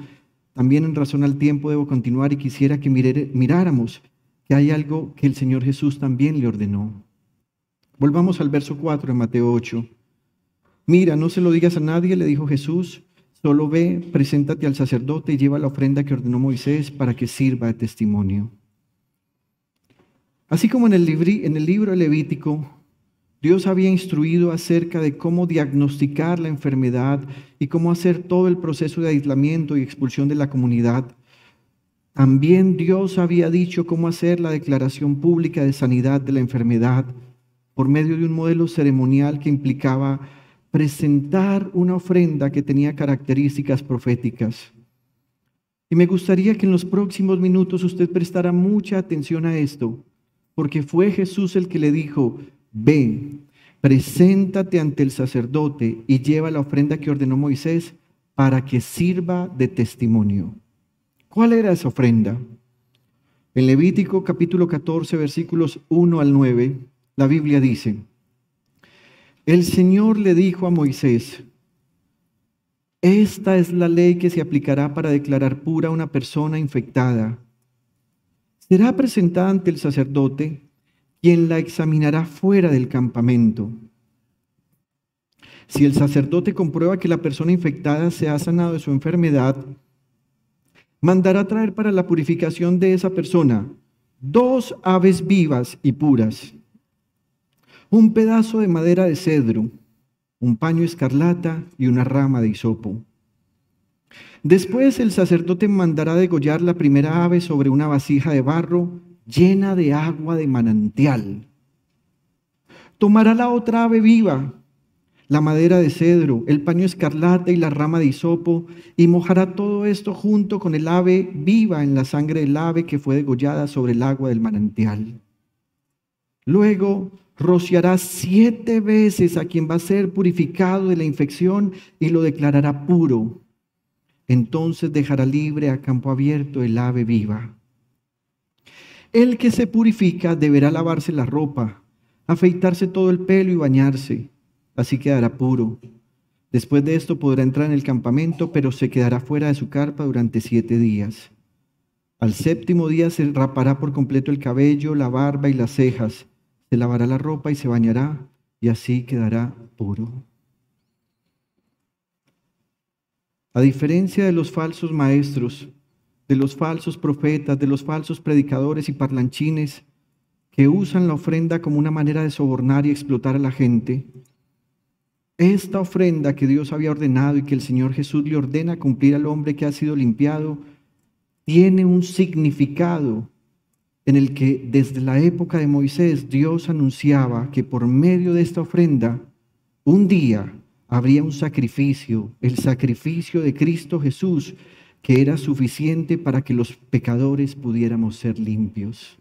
también en razón al tiempo debo continuar y quisiera que miráramos que hay algo que el Señor Jesús también le ordenó. Volvamos al verso 4 de Mateo 8. Mira, no se lo digas a nadie, le dijo Jesús, solo ve, preséntate al sacerdote y lleva la ofrenda que ordenó Moisés para que sirva de testimonio. Así como en el libro de Levítico, Dios había instruido acerca de cómo diagnosticar la enfermedad y cómo hacer todo el proceso de aislamiento y expulsión de la comunidad. También Dios había dicho cómo hacer la declaración pública de sanidad de la enfermedad por medio de un modelo ceremonial que implicaba presentar una ofrenda que tenía características proféticas. Y me gustaría que en los próximos minutos usted prestara mucha atención a esto, porque fue Jesús el que le dijo: ve, preséntate ante el sacerdote y lleva la ofrenda que ordenó Moisés para que sirva de testimonio. ¿Cuál era esa ofrenda? En Levítico capítulo 14, versículos 1 al 9, la Biblia dice: el Señor le dijo a Moisés: esta es la ley que se aplicará para declarar pura a una persona infectada. Será presentada ante el sacerdote, quien la examinará fuera del campamento. Si el sacerdote comprueba que la persona infectada se ha sanado de su enfermedad, mandará traer para la purificación de esa persona 2 aves vivas y puras, un pedazo de madera de cedro, un paño escarlata y una rama de hisopo. Después el sacerdote mandará degollar la primera ave sobre una vasija de barro llena de agua de manantial. Tomará la otra ave viva, la madera de cedro, el paño escarlata y la rama de hisopo, y mojará todo esto junto con el ave viva en la sangre del ave que fue degollada sobre el agua del manantial. Luego rociará 7 veces a quien va a ser purificado de la infección y lo declarará puro. Entonces dejará libre a campo abierto el ave viva. El que se purifica deberá lavarse la ropa, afeitarse todo el pelo y bañarse. Así quedará puro. Después de esto podrá entrar en el campamento, pero se quedará fuera de su carpa durante 7 días. Al 7º día se rapará por completo el cabello, la barba y las cejas. Se lavará la ropa y se bañará, y así quedará puro. A diferencia de los falsos maestros, de los falsos profetas, de los falsos predicadores y parlanchines que usan la ofrenda como una manera de sobornar y explotar a la gente, esta ofrenda que Dios había ordenado y que el Señor Jesús le ordena cumplir al hombre que ha sido limpiado, tiene un significado en el que desde la época de Moisés Dios anunciaba que por medio de esta ofrenda un día habría un sacrificio, el sacrificio de Cristo Jesús, que era suficiente para que los pecadores pudiéramos ser limpios.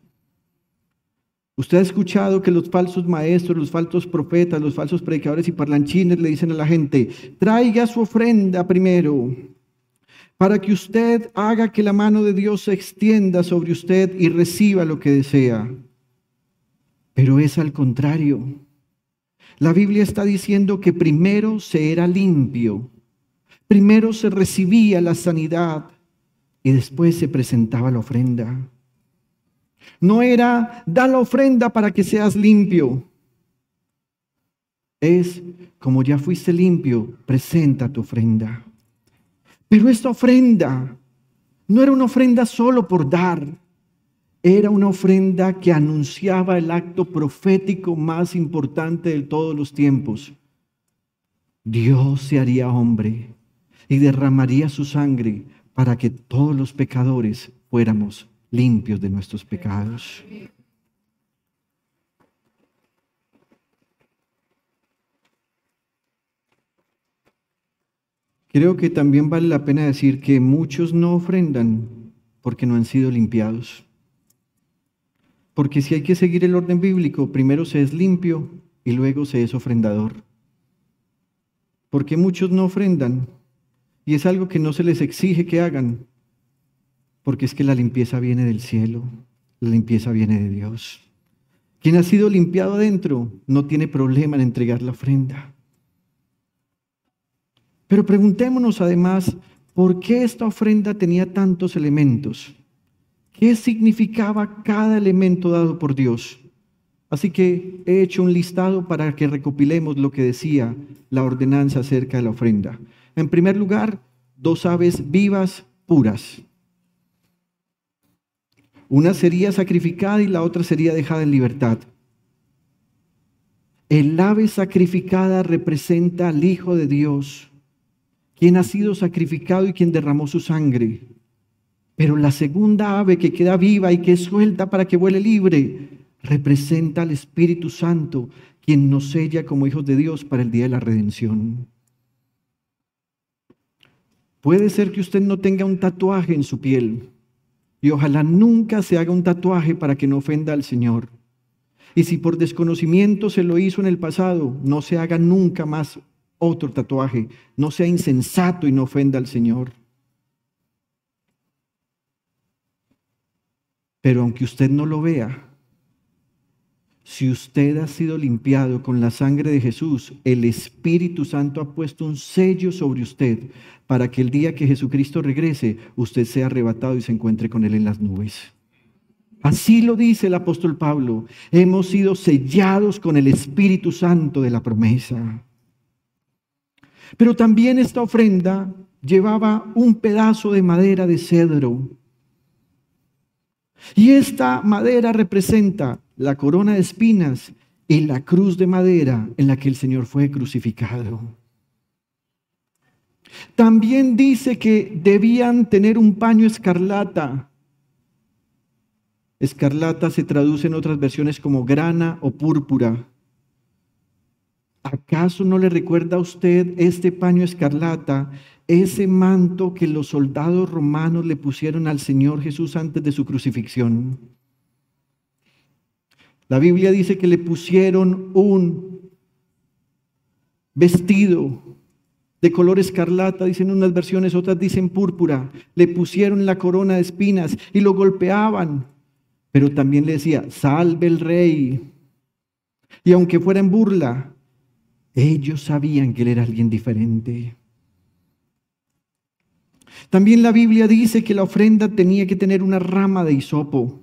Usted ha escuchado que los falsos maestros, los falsos profetas, los falsos predicadores y parlanchines le dicen a la gente: traiga su ofrenda primero, para que usted haga que la mano de Dios se extienda sobre usted y reciba lo que desea. Pero es al contrario. La Biblia está diciendo que primero se era limpio, primero se recibía la sanidad y después se presentaba la ofrenda. No era da la ofrenda para que seas limpio. Es como ya fuiste limpio, presenta tu ofrenda. Pero esta ofrenda no era una ofrenda solo por dar. Era una ofrenda que anunciaba el acto profético más importante de todos los tiempos. Dios se haría hombre y derramaría su sangre para que todos los pecadores fuéramos limpios de nuestros pecados. Creo que también vale la pena decir que muchos no ofrendan porque no han sido limpiados. Porque si hay que seguir el orden bíblico, primero se es limpio y luego se es ofrendador. Porque muchos no ofrendan y es algo que no se les exige que hagan, porque es que la limpieza viene del cielo, la limpieza viene de Dios. Quien ha sido limpiado adentro no tiene problema en entregar la ofrenda. Pero preguntémonos además, ¿por qué esta ofrenda tenía tantos elementos? ¿Qué significaba cada elemento dado por Dios? Así que he hecho un listado para que recopilemos lo que decía la ordenanza acerca de la ofrenda. En primer lugar, 2 aves vivas puras. Una sería sacrificada y la otra sería dejada en libertad. El ave sacrificada representa al Hijo de Dios, quien ha sido sacrificado y quien derramó su sangre. Pero la segunda ave que queda viva y que es suelta para que vuele libre, representa al Espíritu Santo, quien nos sella como hijos de Dios para el día de la redención. Puede ser que usted no tenga un tatuaje en su piel, y ojalá nunca se haga un tatuaje para que no ofenda al Señor. Y si por desconocimiento se lo hizo en el pasado, no se haga nunca más otro tatuaje. No sea insensato y no ofenda al Señor. Pero aunque usted no lo vea, si usted ha sido limpiado con la sangre de Jesús, el Espíritu Santo ha puesto un sello sobre usted para que el día que Jesucristo regrese, usted sea arrebatado y se encuentre con Él en las nubes. Así lo dice el apóstol Pablo. Hemos sido sellados con el Espíritu Santo de la promesa. Pero también esta ofrenda llevaba un pedazo de madera de cedro. Y esta madera representa la corona de espinas y la cruz de madera en la que el Señor fue crucificado. También dice que debían tener un paño escarlata. Escarlata se traduce en otras versiones como grana o púrpura. ¿Acaso no le recuerda a usted este paño escarlata, ese manto que los soldados romanos le pusieron al Señor Jesús antes de su crucifixión? La Biblia dice que le pusieron un vestido de color escarlata, dicen unas versiones, otras dicen púrpura. Le pusieron la corona de espinas y lo golpeaban, pero también le decía, salve el rey. Y aunque fuera en burla, ellos sabían que él era alguien diferente. También la Biblia dice que la ofrenda tenía que tener una rama de hisopo.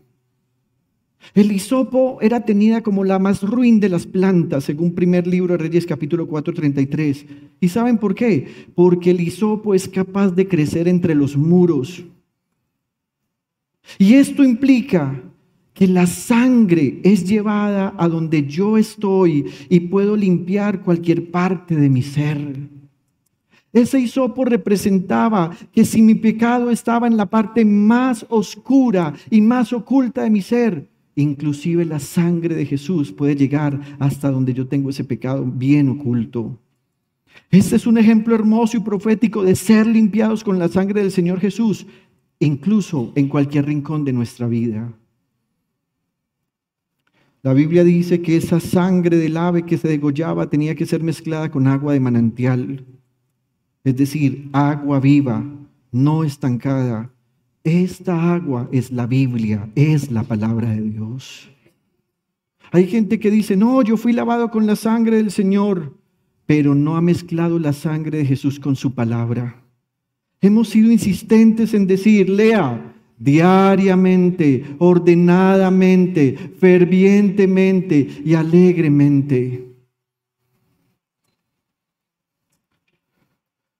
El hisopo era tenida como la más ruin de las plantas, según primer libro de Reyes, capítulo 4:33. ¿Y saben por qué? Porque el hisopo es capaz de crecer entre los muros. Y esto implica que la sangre es llevada a donde yo estoy y puedo limpiar cualquier parte de mi ser. Ese hisopo representaba que si mi pecado estaba en la parte más oscura y más oculta de mi ser, inclusive la sangre de Jesús puede llegar hasta donde yo tengo ese pecado bien oculto. Este es un ejemplo hermoso y profético de ser limpiados con la sangre del Señor Jesús, incluso en cualquier rincón de nuestra vida. La Biblia dice que esa sangre del ave que se degollaba tenía que ser mezclada con agua de manantial, es decir, agua viva, no estancada. Esta agua es la Biblia, es la palabra de Dios. Hay gente que dice, no, yo fui lavado con la sangre del Señor, pero no ha mezclado la sangre de Jesús con su palabra. Hemos sido insistentes en decir, lea diariamente, ordenadamente, fervientemente y alegremente.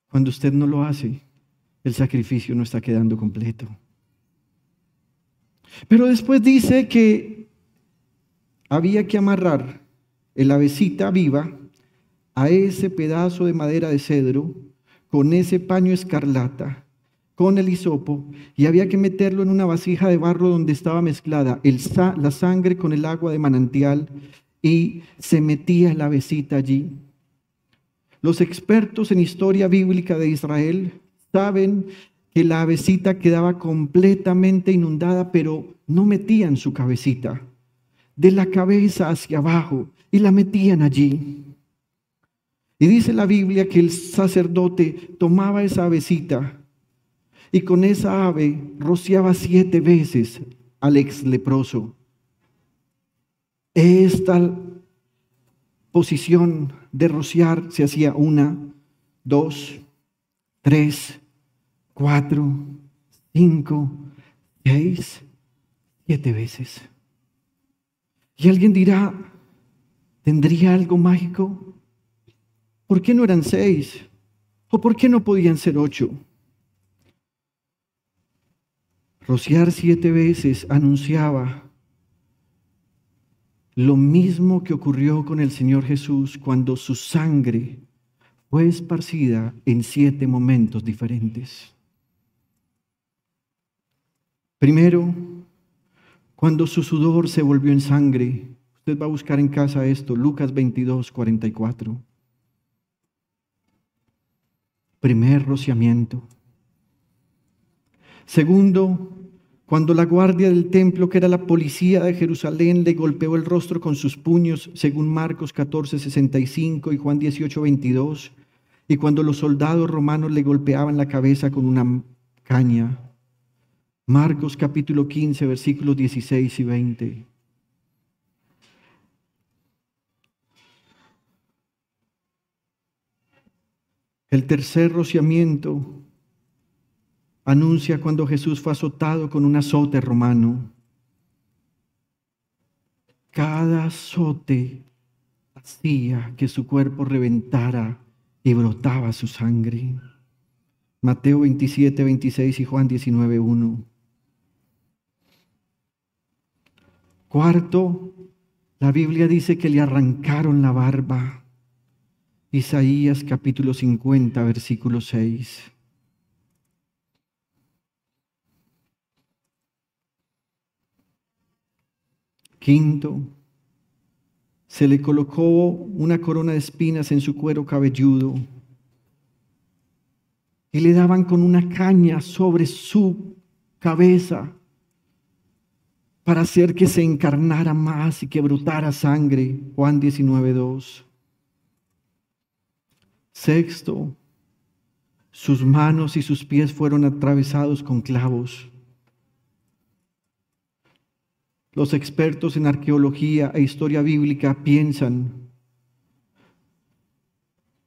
Cuando usted no lo hace, el sacrificio no está quedando completo. Pero después dice que había que amarrar el avecita viva a ese pedazo de madera de cedro con ese paño escarlata, con el hisopo, y había que meterlo en una vasija de barro donde estaba mezclada la sangre con el agua de manantial, y se metía la avecita allí. Los expertos en historia bíblica de Israel saben que la avecita quedaba completamente inundada, pero no metían su cabecita. de la cabeza hacia abajo, y la metían allí. Y dice la Biblia que el sacerdote tomaba esa avecita y con esa ave rociaba 7 veces al ex leproso. Esta posición de rociar se hacía 1, 2, 3, 4, 5, 6, 7 veces. Y alguien dirá, ¿tendría algo mágico? ¿Por qué no eran 6? ¿O por qué no podían ser 8? Rociar 7 veces anunciaba lo mismo que ocurrió con el Señor Jesús cuando su sangre fue esparcida en 7 momentos diferentes. Primero, cuando su sudor se volvió en sangre. Usted va a buscar en casa esto, Lucas 22, 44. Primer rociamiento. Segundo, cuando la guardia del templo, que era la policía de Jerusalén, le golpeó el rostro con sus puños, según Marcos 14, 65 y Juan 18, 22. Y cuando los soldados romanos le golpeaban la cabeza con una caña. Marcos capítulo 15, versículos 16 y 20. El tercer rociamiento anuncia cuando Jesús fue azotado con un azote romano. Cada azote hacía que su cuerpo reventara y brotaba su sangre. Mateo 27, 26 y Juan 19, 1. Cuarto, la Biblia dice que le arrancaron la barba. Isaías capítulo 50, versículo 6. Quinto, se le colocó una corona de espinas en su cuero cabelludo y le daban con una caña sobre su cabeza para hacer que se encarnara más y que brotara sangre. Juan 19, 2. Sexto, sus manos y sus pies fueron atravesados con clavos. Los expertos en arqueología e historia bíblica piensan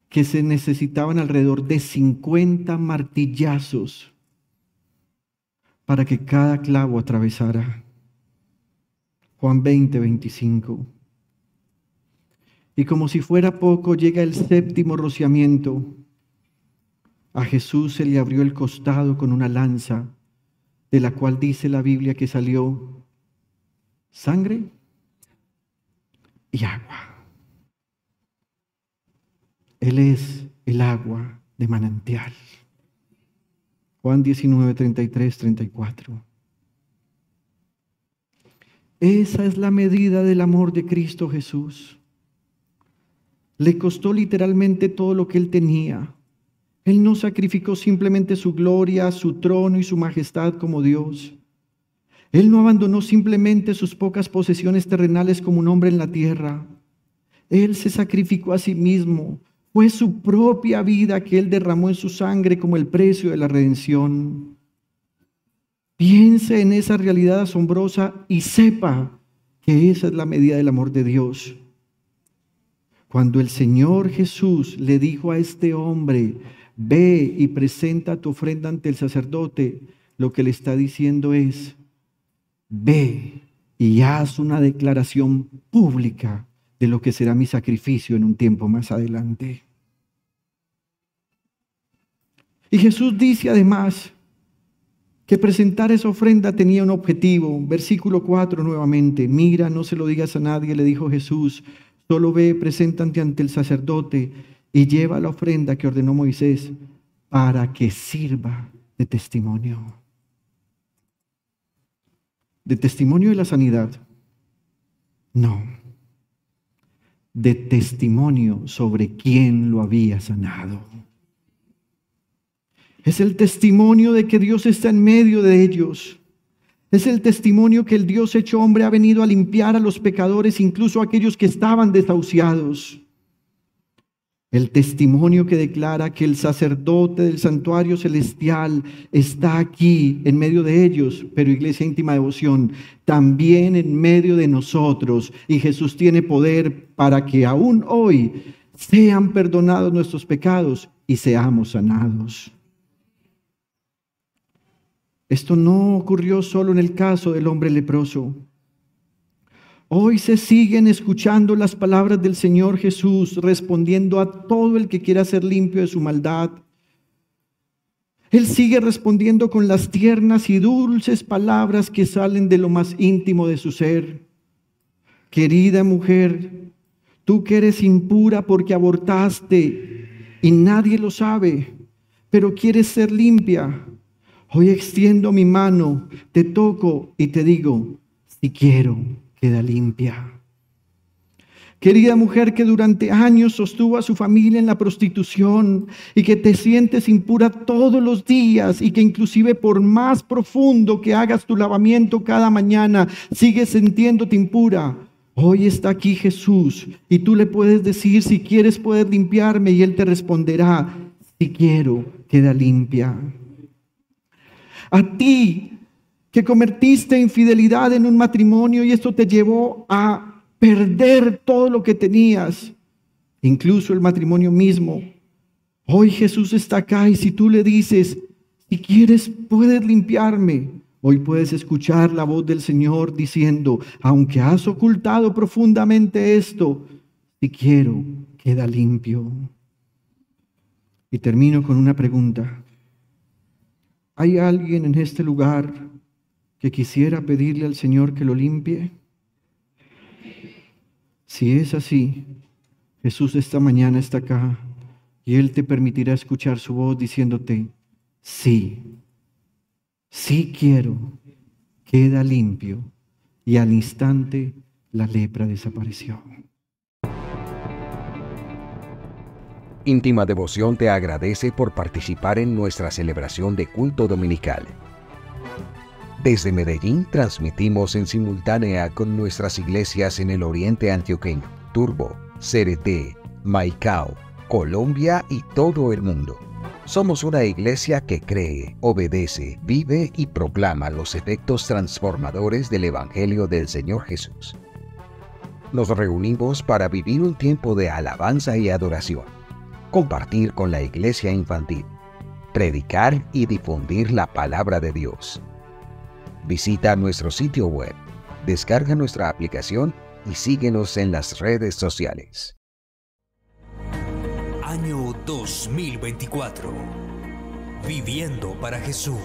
que se necesitaban alrededor de 50 martillazos para que cada clavo atravesara. Juan 20, 25. Y como si fuera poco, llega el séptimo rociamiento. A Jesús se le abrió el costado con una lanza, de la cual dice la Biblia que salió sangre y agua. Él es el agua de manantial. Juan 19, 33, 34. Esa es la medida del amor de Cristo Jesús. Le costó literalmente todo lo que Él tenía. Él no sacrificó simplemente su gloria, su trono y su majestad como Dios. Él no abandonó simplemente sus pocas posesiones terrenales como un hombre en la tierra. Él se sacrificó a sí mismo. Fue su propia vida que Él derramó en su sangre como el precio de la redención. Piense en esa realidad asombrosa y sepa que esa es la medida del amor de Dios. Cuando el Señor Jesús le dijo a este hombre, ve y presenta tu ofrenda ante el sacerdote, lo que le está diciendo es, ve y haz una declaración pública de lo que será mi sacrificio en un tiempo más adelante. Y Jesús dice además que presentar esa ofrenda tenía un objetivo. Versículo 4 nuevamente, mira, no se lo digas a nadie, le dijo Jesús, solo ve, preséntate ante el sacerdote y lleva la ofrenda que ordenó Moisés para que sirva de testimonio. ¿De testimonio de la sanidad? No. De testimonio sobre quién lo había sanado. Es el testimonio de que Dios está en medio de ellos. Es el testimonio que el Dios hecho hombre ha venido a limpiar a los pecadores, incluso a aquellos que estaban desahuciados. El testimonio que declara que el sacerdote del santuario celestial está aquí en medio de ellos, pero Iglesia Íntima Devoción, también en medio de nosotros. Y Jesús tiene poder para que aún hoy sean perdonados nuestros pecados y seamos sanados. Esto no ocurrió solo en el caso del hombre leproso. Hoy se siguen escuchando las palabras del Señor Jesús, respondiendo a todo el que quiera ser limpio de su maldad. Él sigue respondiendo con las tiernas y dulces palabras que salen de lo más íntimo de su ser. Querida mujer, tú que eres impura porque abortaste y nadie lo sabe, pero quieres ser limpia, hoy extiendo mi mano, te toco y te digo, si quiero, queda limpia. Querida mujer que durante años sostuvo a su familia en la prostitución y que te sientes impura todos los días y que inclusive por más profundo que hagas tu lavamiento cada mañana, sigues sintiéndote impura. Hoy está aquí Jesús y tú le puedes decir, si quieres puedes limpiarme, y Él te responderá, si quiero, queda limpia. A ti que convertiste infidelidad en un matrimonio y esto te llevó a perder todo lo que tenías, incluso el matrimonio mismo. Hoy Jesús está acá y si tú le dices, si quieres puedes limpiarme, hoy puedes escuchar la voz del Señor diciendo, aunque has ocultado profundamente esto, si quiero, queda limpio. Y termino con una pregunta. ¿Hay alguien en este lugar que quisiera pedirle al Señor que lo limpie? Si es así, Jesús esta mañana está acá y Él te permitirá escuchar su voz diciéndote, sí, sí quiero, queda limpio. Y al instante la lepra desapareció. Íntima Devoción te agradece por participar en nuestra celebración de culto dominical. Desde Medellín transmitimos en simultánea con nuestras iglesias en el oriente antioqueño, Turbo, Cereté, Maicao, Colombia y todo el mundo. Somos una iglesia que cree, obedece, vive y proclama los efectos transformadores del Evangelio del Señor Jesús. Nos reunimos para vivir un tiempo de alabanza y adoración, compartir con la iglesia infantil, predicar y difundir la palabra de Dios. Visita nuestro sitio web, descarga nuestra aplicación y síguenos en las redes sociales. Año 2024. Viviendo para Jesús.